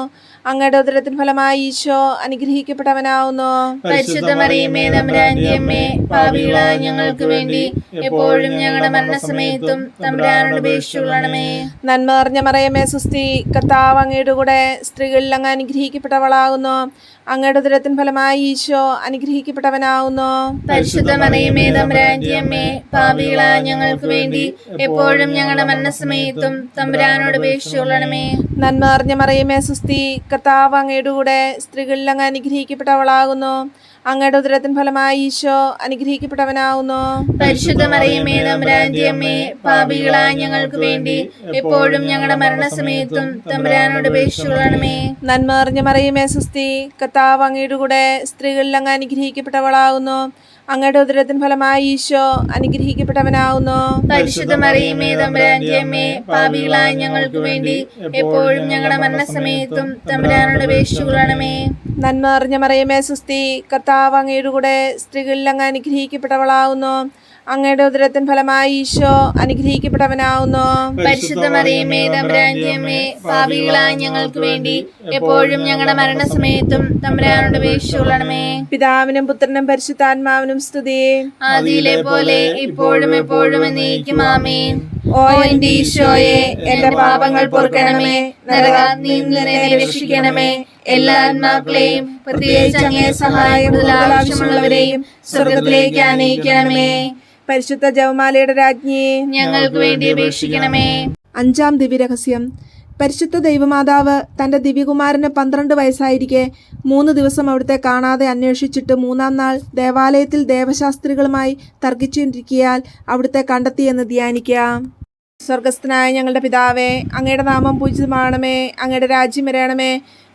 Speaker 1: അങ്ങയുടെ ഉദരത്തിൻ ഫലമായി ഈശോ അനുഗ്രഹിക്കപ്പെട്ടവനാവുന്നു.
Speaker 2: പരിശുദ്ധ മറിയമേ തമ്പുരാന്റെ അമ്മേ, പാപികളായ ഞങ്ങൾക്ക് വേണ്ടി എപ്പോഴും ഞങ്ങളുടെ മരണസമയത്തും തമ്പുരാനോട് അപേക്ഷിച്ചുകൊള്ളണമേ.
Speaker 1: നന്മ നിറഞ്ഞ മറിയമേ സുസ്തി, കർത്താവ് അങ്ങയുടെ കൂടെ സ്ത്രീകളിൽ അങ്ങ് അനുഗ്രഹിക്കപ്പെട്ടവളാകുന്നു. അങ്ങയുടെ ഉദരത്തിൻ ഫലമായി ഈശോ അനുഗ്രഹിക്കപ്പെട്ടവനാവുന്നു.
Speaker 2: പരിശുദ്ധ മറിയമേ തമ്പുരാന്റെ അമ്മേ, പാപികളായ ഞങ്ങൾക്ക് വേണ്ടി എപ്പോഴും ഞങ്ങളുടെ മരണസമയത്തും തമ്പുരാനോട് അപേക്ഷിച്ചുകൊള്ളണമേ.
Speaker 1: നന്മ നിറഞ്ഞ മറിയമേ സുസ്തി, കർത്താവ് അങ്ങയുടെ കൂടെ സ്ത്രീകളിൽ അങ്ങ് അനുഗ്രഹിക്കപ്പെട്ടവളാകുന്നു. അങ്ങയുടെ ഉദരത്തിൻ ഫലമായി ഈശോ അനുഗ്രഹിക്കപ്പെട്ടവനാവുന്നു.
Speaker 2: പരിശുദ്ധ മറിയമേ തമ്പുരാന്റെ അമ്മേ, പാപികളായ ഞങ്ങൾക്ക് വേണ്ടി എപ്പോഴും ഞങ്ങളുടെ മരണസമയത്തും തമ്പുരാനോട് അപേക്ഷിച്ചുകൊള്ളണമേ.
Speaker 1: നന്മ നിറഞ്ഞ മറിയമേ സുസ്തി, കർത്താവ് അങ്ങയുടെ കൂടെ സ്ത്രീകളിൽ അങ്ങ് അനുഗ്രഹിക്കപ്പെട്ടവളാകുന്നു. അങ്ങയുടെ ഉദരത്തിൻ ഫലമായി ഈശോ അനുഗ്രഹിക്കപ്പെട്ടവനാവുന്നു.
Speaker 2: പരിശുദ്ധ മറിയമേ തമ്പുരാന്റെ അമ്മേ, പാപികളായ ഞങ്ങൾക്ക് വേണ്ടി എപ്പോഴും ഞങ്ങളുടെ മരണസമയത്തും തമ്പുരാനോട് അപേക്ഷിച്ചുകൊള്ളണമേ.
Speaker 1: നന്മ നിറഞ്ഞ മറിയമേ സുസ്തി, കർത്താവ് അങ്ങയുടെ കൂടെ സ്ത്രീകളിൽ അങ്ങ് അനുഗ്രഹിക്കപ്പെട്ടവളാകുന്നു. അങ്ങയുടെ ഉദരത്തിൻ ഫലമായി ഈശോ അനുഗ്രഹിക്കപ്പെട്ടവനാവുന്നു.
Speaker 2: പരിശുദ്ധ മറിയമേ തമ്പുരാന്റെ അമ്മേ, പാപികളായ ഞങ്ങൾക്ക് വേണ്ടി എപ്പോഴും ഞങ്ങളുടെ മരണസമയത്തും തമ്പുരാനോട് അപേക്ഷിച്ചുകൊള്ളണമേ.
Speaker 1: പിതാവിനും പുത്രനും പരിശുദ്ധാത്മാവിനും സ്തുതി.
Speaker 2: ആദിയിലെ പോലെ ഇപ്പോഴും എപ്പോഴും എന്നേക്കും ആമേൻ.
Speaker 1: ഓ എന്റെ ഈശോയെ, എന്റെ പാപങ്ങൾ പൊറുക്കണമേ.
Speaker 2: നരകാഗ്നിയിൽ നിന്ന് എന്നെ രക്ഷിക്കണമേ. എല്ലാ ആത്മാക്കളെയും പ്രത്യേകിച്ച് അങ്ങേ സഹായം കൂടുതൽ ആവശ്യമുള്ളവരെയും സ്വർഗത്തിലേക്ക് ആനയിക്കണമേ.
Speaker 1: പരിശുദ്ധ ജപമാലയുടെ രാജ്ഞി,
Speaker 2: ഞങ്ങൾക്ക് വേണ്ടി അപേക്ഷിക്കണമേ.
Speaker 1: 5-ാം ദിവ്യരഹസ്യം. പരിശുദ്ധ ദൈവമാതാവ് തൻ്റെ ദിവ്യകുമാരന് 12 വയസ്സായിരിക്കെ 3 ദിവസം അവിടുത്തെ കാണാതെ അന്വേഷിച്ചിട്ട് 3-ാം നാൾ ദേവാലയത്തിൽ ദേവശാസ്ത്രികളുമായി തർക്കിച്ചിരിക്കിയാൽ അവിടുത്തെ കണ്ടെത്തിയെന്ന് ധ്യാനിക്കാം. സ്വർഗസ്ഥനായ ഞങ്ങളുടെ പിതാവേ, അങ്ങയുടെ നാമം പൂജിതമാകണമേ. അങ്ങയുടെ രാജ്യം വരണമേ.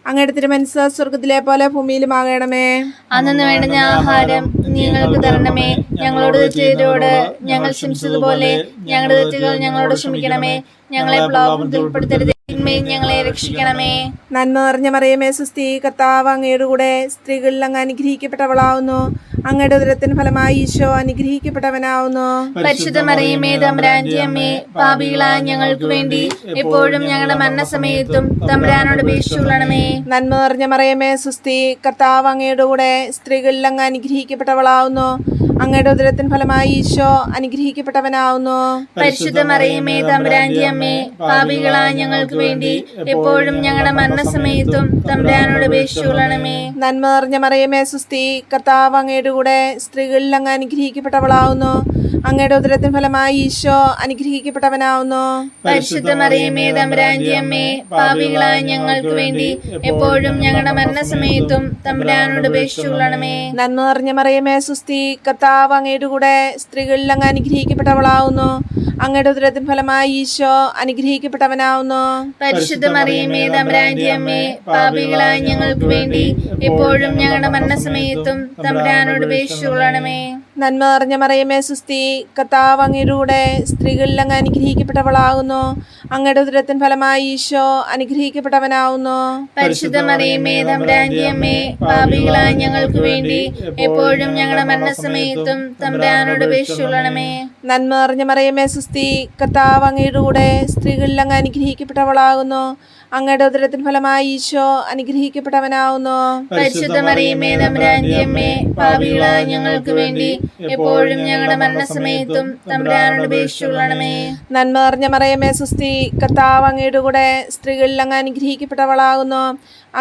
Speaker 1: അങ്ങയുടെ തിരുമനസ്സ് സ്വർഗത്തിലെ പോലെ ഭൂമിയിലുമാകണമേ.
Speaker 2: അന്നു വേണ്ടുന്ന ആഹാരം ഞങ്ങൾക്ക് തരണമേ. ഞങ്ങളോട് തെറ്റിയവരോട് ഞങ്ങൾ ക്ഷമിച്ചതുപോലെ ഞങ്ങളുടെ തെറ്റുകൾ ഞങ്ങളോട് ക്ഷമിക്കണമേ. ഞങ്ങളെ പ്രലോഭനത്തിൽ ഉൾപ്പെടുത്തരുതേ, തിന്മയിൽ ഞങ്ങളെ രക്ഷിക്കണമേ.
Speaker 1: നന്മ നിറഞ്ഞ മറിയമേ സുസ്തി, കർത്താവ് അങ്ങയുടെ കൂടെ സ്ത്രീകളിൽ അങ്ങ് അനുഗ്രഹിക്കപ്പെട്ടവളാവുന്നു. അങ്ങയുടെ ഉദരത്തിൻ ഫലമായി ഈശോ അനുഗ്രഹിക്കപ്പെട്ടവനാവുന്നു.
Speaker 2: പരിശുദ്ധ മറിയമേ തമ്പുരാന്റെ അമ്മേ, പാപികളായ ഞങ്ങൾക്ക് വേണ്ടി എപ്പോഴും ഞങ്ങളുടെ മരണസമയത്തും തമ്പുരാനോട് അപേക്ഷിച്ചുകൊള്ളണമേ.
Speaker 1: നന്മ നിറഞ്ഞ മറിയമേ സുസ്തി, കർത്താവ് അങ്ങയുടെ കൂടെ സ്ത്രീകളിൽ അങ്ങ് അനുഗ്രഹിക്കപ്പെട്ടവളാവുന്നു. അങ്ങയുടെ ഉദരത്തിൻ ഫലമായി ഈശോ അനുഗ്രഹിക്കപ്പെട്ടവനാവുന്നു.
Speaker 2: പരിശുദ്ധ മറിയമേ തമ്പുരാന്റെ അമ്മേ, പാപികളായ ഞങ്ങൾക്ക് വേണ്ടി എപ്പോഴും ഞങ്ങളുടെ മരണസമയത്തും തമ്പുരാനോട് അപേക്ഷിച്ചുകൊള്ളണമേ.
Speaker 1: നന്മ നിറഞ്ഞ മറിയമേ സുസ്തി, കർത്താവ് അങ്ങയുടെ കൂടെ സ്ത്രീകളിൽ അങ്ങ് അനുഗ്രഹിക്കപ്പെട്ടവളാവുന്നു. അങ്ങയുടെ ഉദരത്തിൻ ഫലമായി ഈശോ അനുഗ്രഹിക്കപ്പെട്ടവനാവുന്നു.
Speaker 2: പരിശുദ്ധ മറിയമേ തമ്പുരാന്റെ അമ്മേ, പാപികളായ ഞങ്ങൾക്ക് വേണ്ടി എപ്പോഴും ഞങ്ങളുടെ മരണസമയത്തും തമ്പുരാനോട് അപേക്ഷിച്ചുകൊള്ളണമേ.
Speaker 1: നന്മ നിറഞ്ഞ മറിയമേ സുസ്തി, കർത്താവ് അങ്ങയുടെ കൂടെ സ്ത്രീകളിൽ അങ്ങ് അനുഗ്രഹിക്കപ്പെട്ടവളാവുന്നു. അങ്ങയുടെ ഉദരത്തിൻ ഫലമായി ഈശോ അനുഗ്രഹിക്കപ്പെട്ടവനാവുന്നു.
Speaker 2: പരിശുദ്ധ മറിയമേ തമ്പുരാന്റെ അമ്മേ, പാപികളായ ഞങ്ങൾക്ക് വേണ്ടി എപ്പോഴും ഞങ്ങളുടെ മരണസമയത്തും തമ്പുരാനോട് അപേക്ഷിച്ചുകൊള്ളണമേ.
Speaker 1: നന്മ നിറഞ്ഞ മറിയമേ സുസ്തി, കർത്താവ് അങ്ങയുടെ കൂടെ സ്ത്രീകളിൽ അങ്ങ് അനുഗ്രഹിക്കപ്പെട്ടവളാകുന്നു. അങ്ങയുടെ ഉദരത്തിൻ ഫലമായി ഈശോ അനുഗ്രഹിക്കപ്പെട്ടവനാവുന്നു.
Speaker 2: പരിശുദ്ധ മറിയമേ തമ്പുരാന്റെ അമ്മേ, പാപികളായ ഞങ്ങൾക്ക് വേണ്ടി എപ്പോഴും ഞങ്ങളുടെ മരണസമയത്തും തമ്പുരാനോട് അപേക്ഷിച്ചുകൊള്ളണമേ.
Speaker 1: നന്മ നിറഞ്ഞ മറിയമേ സുസ്തി, കർത്താവ് അങ്ങയുടെ കൂടെ സ്ത്രീകളിൽ അങ്ങ് അനുഗ്രഹിക്കപ്പെട്ടവളാകുന്നു. അങ്ങയുടെ ഉദരത്തിൻ ഫലമായി ഈശോ അനുഗ്രഹിക്കപ്പെട്ടവനാവുന്നു.
Speaker 2: പരിശുദ്ധ മറിയമേ തമ്പുരാന്റെ അമ്മേ, പാപികളായ ഞങ്ങൾക്ക് വേണ്ടി എപ്പോഴും ഞങ്ങളുടെ മരണസമയത്തും തമ്പുരാനോട് അപേക്ഷിച്ചുകൊള്ളണമേ.
Speaker 1: നന്മ നിറഞ്ഞ മറിയമേ സുസ്തി, കർത്താവ് അങ്ങയുടെ കൂടെ സ്ത്രീകളിൽ അങ്ങ് അനുഗ്രഹിക്കപ്പെട്ടവളാകുന്നു.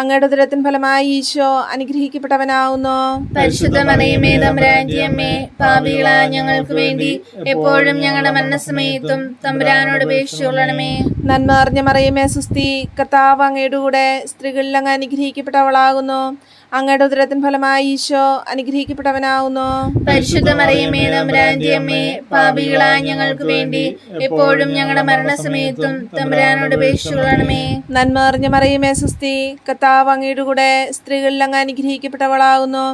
Speaker 1: അങ്ങയുടെ ഉദരത്തിൻ ഫലമായി ഈശോ അനുഗ്രഹിക്കപ്പെട്ടവനാവുന്നു.
Speaker 2: പരിശുദ്ധ മറിയമേ തമ്പുരാന്റെ അമ്മേ, പാപികളായ ഞങ്ങൾക്ക് വേണ്ടി എപ്പോഴും ഞങ്ങളുടെ മരണസമയത്തും തമ്പുരാനോട് അപേക്ഷിച്ചുകൊള്ളണമേ.
Speaker 1: നന്മ നിറഞ്ഞ മറിയമേ സുസ്തി, കർത്താവ് അങ്ങയുടെ കൂടെ സ്ത്രീകളിൽ അങ്ങ് അനുഗ്രഹിക്കപ്പെട്ടവളാകുന്നു. അങ്ങയുടെ ഉദരത്തിൻ ഫലമായി ഈശോ അനുഗ്രഹിക്കപ്പെട്ടവനാവുന്നു.
Speaker 2: പരിശുദ്ധ മറിയമേ തമ്പുരാന്റെ അമ്മേ, പാപികളായ ഞങ്ങൾക്ക് വേണ്ടി എപ്പോഴും ഞങ്ങളുടെ മരണസമയത്തും തമ്പുരാനോട് അപേക്ഷിച്ചുകൊള്ളണമേ.
Speaker 1: നന്മ നിറഞ്ഞ മറിയമേ സുസ്തി, കർത്താവ് അങ്ങയുടെ കൂടെ സ്ത്രീകളിൽ അങ്ങ് അനുഗ്രഹിക്കപ്പെട്ടവളാകുന്നു.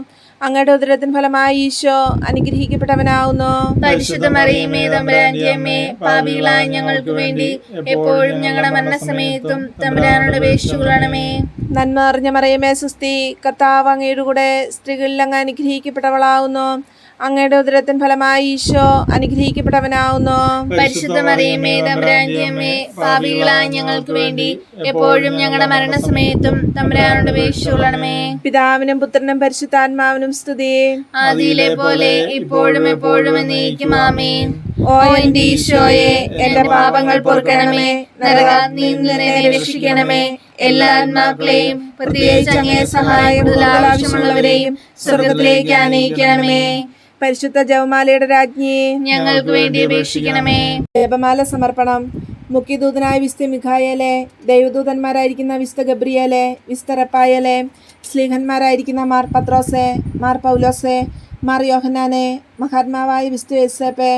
Speaker 1: അങ്ങയുടെ ഉദരത്തിൻ ഫലമായി ഈശോ അനുഗ്രഹിക്കപ്പെട്ടവനാവുന്നു.
Speaker 2: പരിശുദ്ധ മറിയമേ തമ്പുരാന്റെ അമ്മേ, പാപികളായ ഞങ്ങൾക്ക് വേണ്ടി എപ്പോഴും ഞങ്ങളുടെ മരണസമയത്തും തമ്പുരാനോട് അപേക്ഷിച്ചുകൊള്ളണമേ.
Speaker 1: നന്മ നിറഞ്ഞ മറിയമേ സുസ്തി, കർത്താവ് അങ്ങയുടെ കൂടെ സ്ത്രീകളിൽ അങ്ങ് അനുഗ്രഹിക്കപ്പെട്ടവളാകുന്നു. അങ്ങയുടെ ഉദരത്തിൻ ഫലമായി ഈശോ അനുഗ്രഹിക്കപ്പെട്ടവനാവുന്നു.
Speaker 2: പരിശുദ്ധ മറിയമേ തമ്പുരാന്റെ അമ്മേ, പാപികളായ ഞങ്ങൾക്ക് വേണ്ടി എപ്പോഴും ഞങ്ങളുടെ മരണസമയത്തും തമ്പുരാനോട് അപേക്ഷിച്ചുകൊള്ളണമേ.
Speaker 1: പിതാവിനും പുത്രനും പരിശുദ്ധാത്മാവിനും സ്തുതി.
Speaker 2: ആദിയിലെ പോലെ ഇപ്പോഴും എപ്പോഴും എന്നേക്കും ആമേൻ.
Speaker 1: ഓ എന്റെ ഈശോയെ, എന്റെ പാപങ്ങൾ പൊറുക്കണമേ.
Speaker 2: നരകാഗ്നിയിൽ നിന്ന് എന്നെ രക്ഷിക്കണമേ. എല്ലാ ആത്മാക്കളെയും പ്രത്യേകിച്ച് അങ്ങേ സഹായം കൂടുതൽ ആവശ്യമുള്ളവരെയും സ്വർഗത്തിലേക്ക് ആനയിക്കണമേ.
Speaker 1: പരിശുദ്ധ ജപമാലയുടെ രാജ്ഞി,
Speaker 2: ഞങ്ങൾക്ക് വേണ്ടി അപേക്ഷിക്കണമേ.
Speaker 1: ജപമാല സമർപ്പണം. മുഖ്യദൂതനായ വിശുദ്ധ മിഖായേലെ, ദൈവദൂതന്മാരായിരിക്കുന്ന വിശുദ്ധ ഗബ്രിയേലെ, വിശുദ്ധ റഫായേലെ, സ്ലീഹന്മാരായിരിക്കുന്ന മാർ പത്രോസെ, മാർ പൗലോസെ, മാർ യോഹന്നാനെ, മഹാത്മാവായ വിശുദ്ധ യോസേപ്പെ,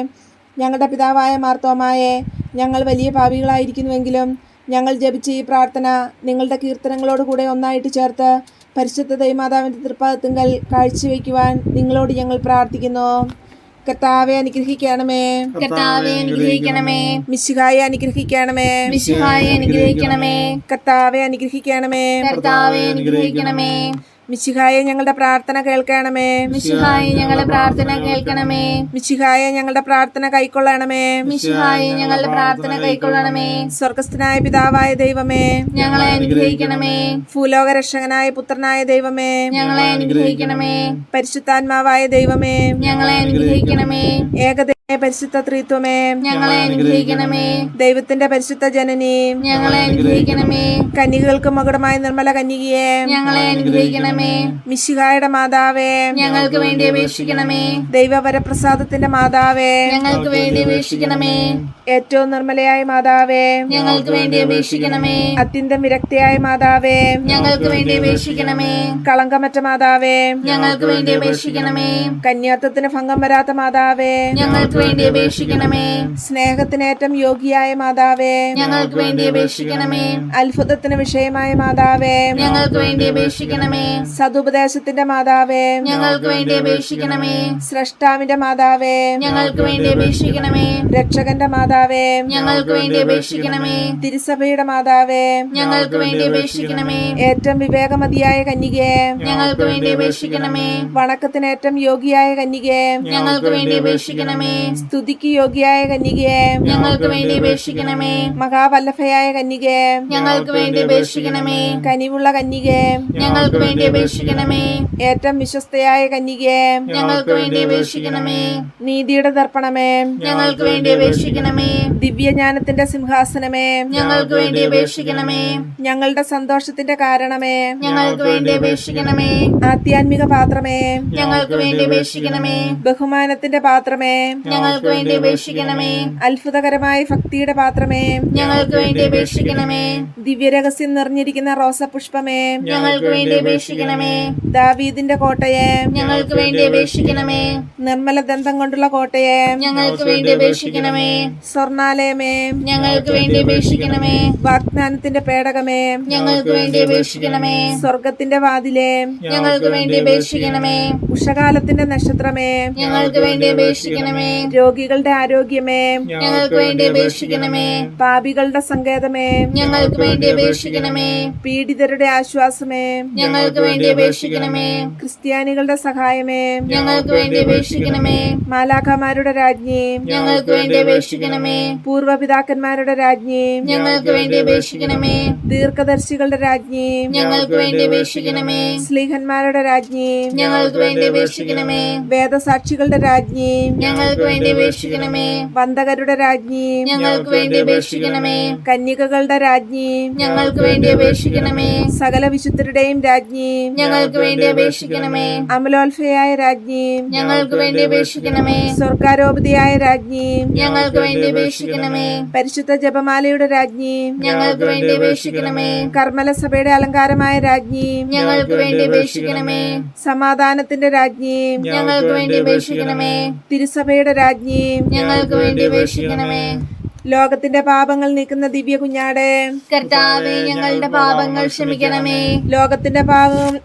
Speaker 1: ഞങ്ങളുടെ പിതാവായ മാർ തോമായെ, ഞങ്ങൾ വലിയ പാപികളായിരിക്കുന്നുവെങ്കിലും ഞങ്ങൾ ജപിച്ച ഈ പ്രാർത്ഥന നിങ്ങളുടെ കീർത്തനങ്ങളോടുകൂടെ ഒന്നായിട്ട് ചേർത്ത് പരിശുദ്ധ ദൈവമാതാവിൻ്റെ തൃപ്പാദത്തിങ്കൽ കാഴ്ചവെക്കുവാൻ നിങ്ങളോട് ഞങ്ങൾ പ്രാർത്ഥിക്കുന്നു. കർത്താവെ അനുഗ്രഹിക്കണമേ.
Speaker 2: കർത്താവെ അനുഗ്രഹിക്കണമേ.
Speaker 1: മിശിഹായെ അനുഗ്രഹിക്കണമേ.
Speaker 2: മിശിഹായെ അനുഗ്രഹിക്കണമേ.
Speaker 1: കർത്താവെ അനുഗ്രഹിക്കണമേ.
Speaker 2: കർത്താവെ അനുഗ്രഹിക്കണമേ.
Speaker 1: മിശിഹായെ ഞങ്ങളുടെ പ്രാർത്ഥന കേൾക്കണമേ.
Speaker 2: മിശിഹായെ ഞങ്ങളുടെ പ്രാർത്ഥന കേൾക്കണമേ.
Speaker 1: മിശിഹായെ ഞങ്ങളുടെ പ്രാർത്ഥന കൈക്കൊള്ളണമേ.
Speaker 2: മിശിഹായെ ഞങ്ങളുടെ പ്രാർത്ഥന കൈക്കൊള്ളണമേ.
Speaker 1: സ്വർഗസ്ഥനായ പിതാവായ ദൈവമേ,
Speaker 2: ഞങ്ങളെ അനുഗ്രഹിക്കണമേ.
Speaker 1: ഭൂലോക രക്ഷകനായ പുത്രനായ ദൈവമേ,
Speaker 2: ഞങ്ങളെ അനുഗ്രഹിക്കണമേ.
Speaker 1: പരിശുദ്ധാത്മാവായ ദൈവമേ,
Speaker 2: ഞങ്ങളെ അനുഗ്രഹിക്കണമേ.
Speaker 1: ഏകദൈവ പരിശുദ്ധ ത്രിത്വമേ,
Speaker 2: ഞങ്ങളെ അനുഗ്രഹിക്കണമേ.
Speaker 1: ദൈവത്തിന്റെ പരിശുദ്ധ ജനനി,
Speaker 2: ഞങ്ങളെ അനുഗ്രഹിക്കണമേ.
Speaker 1: കന്യകൾക്ക് മകുടമായ നിർമ്മല കന്യകയെ,
Speaker 2: ഞങ്ങളെ അനുഗ്രഹിക്കണമേ.
Speaker 1: മിശിഹായുടെ മാതാവേ,
Speaker 2: ഞങ്ങൾക്ക് വേണ്ടി അപേക്ഷിക്കണമേ.
Speaker 1: ദൈവവരപ്രസാദത്തിന്റെ മാതാവേ,
Speaker 2: ഞങ്ങൾക്ക് വേണ്ടി അപേക്ഷിക്കണമേ.
Speaker 1: ഏറ്റവും നിർമ്മലയായ മാതാവേ,
Speaker 2: ഞങ്ങൾക്ക് വേണ്ടി അപേക്ഷിക്കണമേ.
Speaker 1: അത്യന്തം വിരക്തിയായ മാതാവേ,
Speaker 2: ഞങ്ങൾക്ക് വേണ്ടി അപേക്ഷിക്കണമേ.
Speaker 1: കളങ്കമറ്റ മാതാവേ,
Speaker 2: ഞങ്ങൾക്ക് വേണ്ടി അപേക്ഷിക്കണമേ.
Speaker 1: കന്യാത്വത്തിന് ഭംഗം വരാത്ത മാതാവേ,
Speaker 2: ഞങ്ങൾക്ക് വേണ്ടി അപേക്ഷിക്കണമേ.
Speaker 1: സ്നേഹത്തിനേറ്റം യോഗിയായ മാതാവേ,
Speaker 2: ഞങ്ങൾക്ക് വേണ്ടി അപേക്ഷിക്കണമേ.
Speaker 1: അത്ഭുതത്തിന് വിഷയമായ മാതാവേ,
Speaker 2: ഞങ്ങൾക്ക് വേണ്ടി അപേക്ഷിക്കണമേ.
Speaker 1: സതുപദേശത്തിന്റെ മാതാവേ,
Speaker 2: ഞങ്ങൾക്ക് വേണ്ടി അപേക്ഷിക്കണമേ.
Speaker 1: സ്രഷ്ടാവിന്റെ മാതാവേ,
Speaker 2: ഞങ്ങൾക്ക് വേണ്ടി അപേക്ഷിക്കണമേ.
Speaker 1: രക്ഷകന്റെ മാതാവേ,
Speaker 2: ഞങ്ങൾക്ക് വേണ്ടി അപേക്ഷിക്കണമേ.
Speaker 1: തിരുസഭയുടെ മാതാവേ,
Speaker 2: ഞങ്ങൾക്ക് വേണ്ടി അപേക്ഷിക്കണമേ.
Speaker 1: ഏറ്റവും വിവേകമതിയായ കന്യകേ,
Speaker 2: ഞങ്ങൾക്ക് വേണ്ടി അപേക്ഷിക്കണമേ.
Speaker 1: വണക്കത്തിനേറ്റം യോഗിയായ കന്യകേ,
Speaker 2: ഞങ്ങൾക്ക് വേണ്ടി അപേക്ഷിക്കണമേ.
Speaker 1: സ്തുതിക്ക് യോഗ്യയായ കന്യകേ,
Speaker 2: ഞങ്ങൾക്ക് വേണ്ടി അപേക്ഷിക്കണമേ.
Speaker 1: മഹാവല്ലഭയായ കന്യകേ,
Speaker 2: ഞങ്ങൾക്ക് വേണ്ടി അപേക്ഷിക്കണമേ.
Speaker 1: കനിവുള്ള കന്യകേ,
Speaker 2: ഞങ്ങൾക്ക് വേണ്ടി അപേക്ഷിക്കണമേ.
Speaker 1: ഏറ്റവും വിശ്വസ്തയായ കന്യകേ,
Speaker 2: ഞങ്ങൾക്ക് വേണ്ടി അപേക്ഷിക്കണമേ.
Speaker 1: നീതിയുടെ ദർപ്പണമേ,
Speaker 2: ഞങ്ങൾക്ക് വേണ്ടി അപേക്ഷിക്കണമേ.
Speaker 1: ദിവ്യജ്ഞാനത്തിന്റെ സിംഹാസനമേ,
Speaker 2: ഞങ്ങൾക്ക് വേണ്ടി അപേക്ഷിക്കണമേ.
Speaker 1: ഞങ്ങളുടെ സന്തോഷത്തിന്റെ കാരണമേ,
Speaker 2: ഞങ്ങൾക്ക് വേണ്ടി അപേക്ഷിക്കണമേ.
Speaker 1: ആധ്യാത്മിക പാത്രമേ,
Speaker 2: ഞങ്ങൾക്ക് വേണ്ടി അപേക്ഷിക്കണമേ.
Speaker 1: ബഹുമാനത്തിന്റെ പാത്രമേ,
Speaker 2: ഞങ്ങൾക്ക് വേണ്ടി അപേക്ഷിക്കണമേ.
Speaker 1: അത്ഭുതകരമായ ഭക്തിയുടെ പാത്രമേ,
Speaker 2: ഞങ്ങൾക്ക് വേണ്ടി അപേക്ഷിക്കണമേ.
Speaker 1: ദിവ്യരഹസ്യം നിറഞ്ഞിരിക്കുന്ന റോസപുഷ്പമേ,
Speaker 2: ഞങ്ങൾക്ക് വേണ്ടി അപേക്ഷിക്കണമേ.
Speaker 1: ദാവീദിന്റെ കോട്ടയെ,
Speaker 2: ഞങ്ങൾക്ക് വേണ്ടി അപേക്ഷിക്കണമേ.
Speaker 1: നിർമ്മല ദന്തം കൊണ്ടുള്ള കോട്ടയെ,
Speaker 2: ഞങ്ങൾക്ക് വേണ്ടി അപേക്ഷിക്കണമേ.
Speaker 1: സ്വർണാലയമേ,
Speaker 2: ഞങ്ങൾക്ക് വേണ്ടി അപേക്ഷിക്കണമേ.
Speaker 1: വാഗ്ദാനത്തിന്റെ പേടകമേ,
Speaker 2: ഞങ്ങൾക്ക് വേണ്ടി അപേക്ഷിക്കണമേ.
Speaker 1: സ്വർഗത്തിന്റെ വാതിലേ,
Speaker 2: ഞങ്ങൾക്ക് വേണ്ടി അപേക്ഷിക്കണമേ.
Speaker 1: ഉഷകാലത്തിന്റെ നക്ഷത്രമേ,
Speaker 2: ഞങ്ങൾക്ക് വേണ്ടി അപേക്ഷിക്കണമേ.
Speaker 1: രോഗികളുടെ ആരോഗ്യമേ,
Speaker 2: ഞങ്ങൾക്ക് വേണ്ടി അപേക്ഷിക്കണമേ.
Speaker 1: പാപികളുടെ സങ്കേതമേ,
Speaker 2: ഞങ്ങൾക്ക് വേണ്ടി അപേക്ഷിക്കണമേ.
Speaker 1: പീഡിതരുടെ ആശ്വാസമേ,
Speaker 2: ഞങ്ങൾക്ക് വേണ്ടി അപേക്ഷിക്കണമേ.
Speaker 1: ക്രിസ്ത്യാനികളുടെ സഹായമേ,
Speaker 2: ഞങ്ങൾക്ക് വേണ്ടി അപേക്ഷിക്കണമേ.
Speaker 1: മാലാഖമാരുടെ രാജ്ഞി,
Speaker 2: ഞങ്ങൾക്ക് വേണ്ടി അപേക്ഷിക്കണമേ.
Speaker 1: പൂർവപിതാക്കന്മാരുടെ രാജ്ഞി,
Speaker 2: ഞങ്ങൾക്ക് വേണ്ടി അപേക്ഷിക്കണമേ.
Speaker 1: ദീർഘദർശികളുടെ രാജ്ഞി,
Speaker 2: ഞങ്ങൾക്ക് വേണ്ടി അപേക്ഷിക്കണമേ.
Speaker 1: സ്ലീഹന്മാരുടെ രാജ്ഞി,
Speaker 2: ഞങ്ങൾക്ക് വേണ്ടി അപേക്ഷിക്കണമേ.
Speaker 1: വേദസാക്ഷികളുടെ രാജ്ഞി,
Speaker 2: ഞങ്ങൾക്ക് വേണ്ടി അപേക്ഷിക്കണമേ.
Speaker 1: വന്ദകരുടെ രാജ്ഞി,
Speaker 2: ഞങ്ങൾക്ക് വേണ്ടി അപേക്ഷിക്കണമേ.
Speaker 1: കന്യകകളുടെ രാജ്ഞി,
Speaker 2: ഞങ്ങൾക്ക് വേണ്ടി അപേക്ഷിക്കണമേ.
Speaker 1: സകല വിശുദ്ധരുടെയും രാജ്ഞി,
Speaker 2: ഞങ്ങൾക്ക് വേണ്ടി അപേക്ഷിക്കണമേ.
Speaker 1: അമലോത്ഭയായ രാജ്ഞി,
Speaker 2: ഞങ്ങൾക്ക് വേണ്ടി അപേക്ഷിക്കണമേ.
Speaker 1: സ്വർഗാരോപതിയായ രാജ്ഞി,
Speaker 2: ഞങ്ങൾക്ക് വേണ്ടി അപേക്ഷിക്കണമേ.
Speaker 1: പരിശുദ്ധ ജപമാലയുടെ രാജ്ഞി,
Speaker 2: ഞങ്ങൾക്ക് വേണ്ടി അപേക്ഷിക്കണമേ.
Speaker 1: കർമ്മല സഭയുടെ അലങ്കാരമായ രാജ്ഞി,
Speaker 2: ഞങ്ങൾക്ക് വേണ്ടി അപേക്ഷിക്കണമേ.
Speaker 1: സമാധാനത്തിന്റെ രാജ്ഞി,
Speaker 2: ഞങ്ങൾക്ക് വേണ്ടി അപേക്ഷിക്കണമേ.
Speaker 1: തിരുസഭയുടെ രാജ്ഞി,
Speaker 2: ഞങ്ങൾക്ക് വേണ്ടി അപേക്ഷിക്കണമേ.
Speaker 1: ലോകത്തിന്റെ പാപങ്ങൾ നീക്കുന്ന ദിവ്യ കുഞ്ഞാടെ,
Speaker 2: കർത്താവേ, ഞങ്ങളുടെ പാപങ്ങൾ ക്ഷമിക്കണമേ.
Speaker 1: ലോകത്തിന്റെ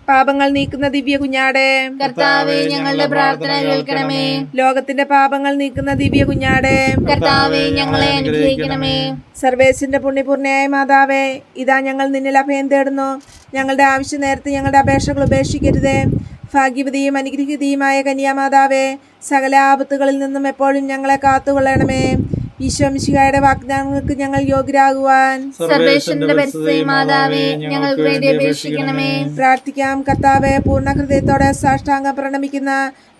Speaker 1: പാപങ്ങൾ നീക്കുന്ന ദിവ്യ കുഞ്ഞാടെ,
Speaker 2: കർത്താവേ, ഞങ്ങളുടെ പ്രാർത്ഥന കേൾക്കണമേ.
Speaker 1: ലോകത്തിന്റെ പാപങ്ങൾ നീക്കുന്ന ദിവ്യ കുഞ്ഞാടെ,
Speaker 2: കർത്താവേ, ഞങ്ങളെ അനുഗ്രഹിക്കണമേ.
Speaker 1: സർവേശ്വരന്റെ പുണ്യപൂർണ്ണയായ മാതാവേ, ഇതാ ഞങ്ങൾ നിന്നിൽ അഭയം തേടുന്നു. ഞങ്ങളുടെ ആവശ്യ നേരത്ത് ഞങ്ങളുടെ അപേക്ഷകൾ ഉപേക്ഷിക്കരുതേ. ഭാഗ്യവതിയും അനുഗ്രഹീതയുമായ കന്യാമാതാവേ, സകല ആപത്തുകളിൽ നിന്നും എപ്പോഴും ഞങ്ങളെ കാത്തുകൊള്ളണമേ. ഈശോ മിശിഹായുടെ വാഗ്ദാനങ്ങൾക്ക് ഞങ്ങൾ യോഗ്യരാകുവാൻ
Speaker 2: സർവേശ്വരന്റെ പരിശുദ്ധ മാതാവേ, ഞങ്ങൾക്ക് വേണ്ടി അപേക്ഷിക്കണമേ.
Speaker 1: പ്രാർത്ഥിക്കാം. കർത്താവെ, പൂർണ്ണ ഹൃദയത്തോടെ സാഷ്ടാംഗം പ്രണമിക്കുന്ന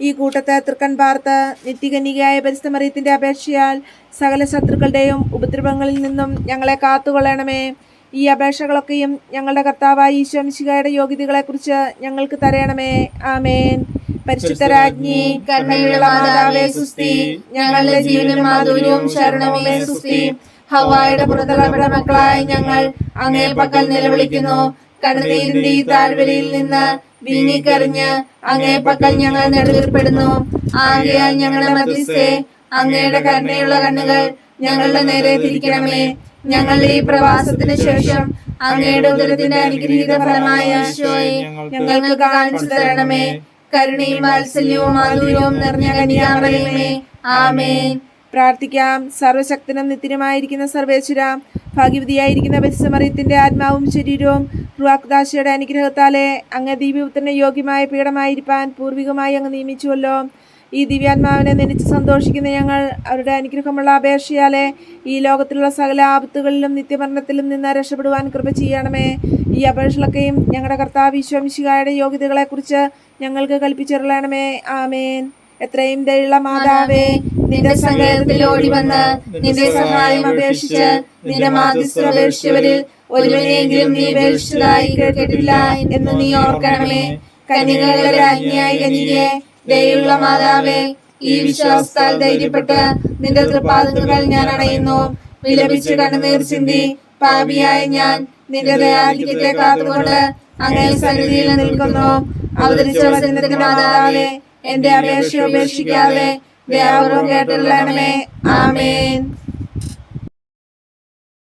Speaker 1: ഈ കൂട്ടത്തെ തൃക്കൺ പാർത്ത് നിത്യകന്യകയായ പരിശുദ്ധ മറിയത്തിന്റെ അപേക്ഷയാൽ സകല ശത്രുക്കളുടെയും ഉപദ്രവങ്ങളിൽ നിന്നും ഞങ്ങളെ കാത്തുകൊള്ളണമേ. ഈ അപേക്ഷകളൊക്കെയും ഞങ്ങളുടെ കർത്താവായ ഈശോ മിശിഹായുടെ യോഗ്യതകളെക്കുറിച്ച് ഞങ്ങൾക്ക് തരയണമേ. ആമേൻ. പരിശുദ്ധ രാജ്ഞി, കരുണയുള്ള മാതാവേ സുസ്തി. ഞങ്ങളുടെ ജീവനും മാധുര്യവും ശരണവുമേ സുസ്തി. ഹവ്വായുടെ പുറത്തുള്ള മക്കളായ ഞങ്ങൾ അങ്ങേ പക്കൽ നിലവിളിക്കുന്നു. കണ്ണുനീരിന്റെ ഈ താഴ്വരയിൽ നിന്ന് വീങ്ങിക്കറിഞ്ഞ് അങ്ങേ പക്കൽ ഞങ്ങൾ നെടുവീർപ്പെടുന്നു. ആകയാൽ ഞങ്ങളുടെ മധ്യസ്ഥേ, അങ്ങയുടെ കരുണയുള്ള കണ്ണുകൾ ഞങ്ങളുടെ നേരെ തിരിക്കണമേ. ഞങ്ങളുടെ ഈ പ്രവാസത്തിന് ശേഷം അങ്ങയുടെ ഉദരത്തിന്റെ അനുഗ്രഹീത ഫലമായ ഈശോയെ ഞങ്ങൾക്ക് കാണിച്ചു തരണമേ. കരുണയും വാത്സല്യവും മാധുര്യവും നിറഞ്ഞ കന്യാമറിയമേ, ആമേൻ. പ്രാർത്ഥിക്കാം. സർവശക്തനും നിത്യനുമായിരിക്കുന്ന സർവേശ്വര, ഭാഗ്യവതിയായിരിക്കുന്ന പരിശുദ്ധ മറിയത്തിന്റെ ആത്മാവും ശരീരവും റുവാഖ്ദാശയുടെ അനുഗ്രഹത്താലെ അങ്ങ് ദിവ്യപുത്രന് യോഗ്യമായ പീഠമായിരിക്കാൻ പൂർവികമായി അങ്ങ് നിയമിച്ചുവല്ലോ. ഈ ദിവ്യാത്മാവിനെ നനച്ച് സന്തോഷിക്കുന്ന ഞങ്ങൾ അവരുടെ അനുഗ്രഹമുള്ള അപേക്ഷയാലെ ഈ ലോകത്തിലുള്ള സകല ആപത്തുകളിലും നിത്യമരണത്തിലും നിന്ന് രക്ഷപ്പെടുവാൻ കൃപ ചെയ്യണമേ. ഈ അപേക്ഷകളൊക്കെയും ഞങ്ങളുടെ കർത്താവ് ഈശോ മിശിഹായുടെ യോഗ്യതകളെക്കുറിച്ച് ഞങ്ങൾക്ക് കൽപ്പിച്ചിരളണമേ. ആമേൻ. എത്രയും ദയുള്ള മാതാവേ, നിന്റെ സങ്കേതത്തിൽ ഓടി വന്ന് നിന്റെ സഹായം അപേക്ഷിച്ച് നിന്റെ മാധ്യസ്ഥ അപേക്ഷിച്ചവരിൽ ഒരുവനെയെങ്കിലും നീ അപേക്ഷിച്ചതായി കേട്ടിട്ടില്ല എന്ന് നീ ഓർക്കണമേ. കന്യകകളുടെ രാജ്ഞിയായ കന്യകേ, ദയുള്ള മാതാവേ, ഈ വിശ്വാസത്താൽ ധൈര്യപ്പെട്ട് നിന്റെ തൃപ്പാദങ്ങൾ ഞാൻ അണയുന്നു. വിലപിച്ച് കണ്ണുനീർ ചിന്തി പാപിയായ ഞാൻ നിന്റെ ദയാധിക്യത്തെ കാത്തുകൊണ്ട് അങ്ങേ സന്നിധിയിൽ നിൽക്കുന്നു. അവതരിച്ച വചനത്തിന്റെ മാതാവേ, എന്റെ അപേക്ഷ ഉപേക്ഷിക്കാതെ ദയാപൂർവം കേട്ടുള്ളണമേ. ആമേൻ.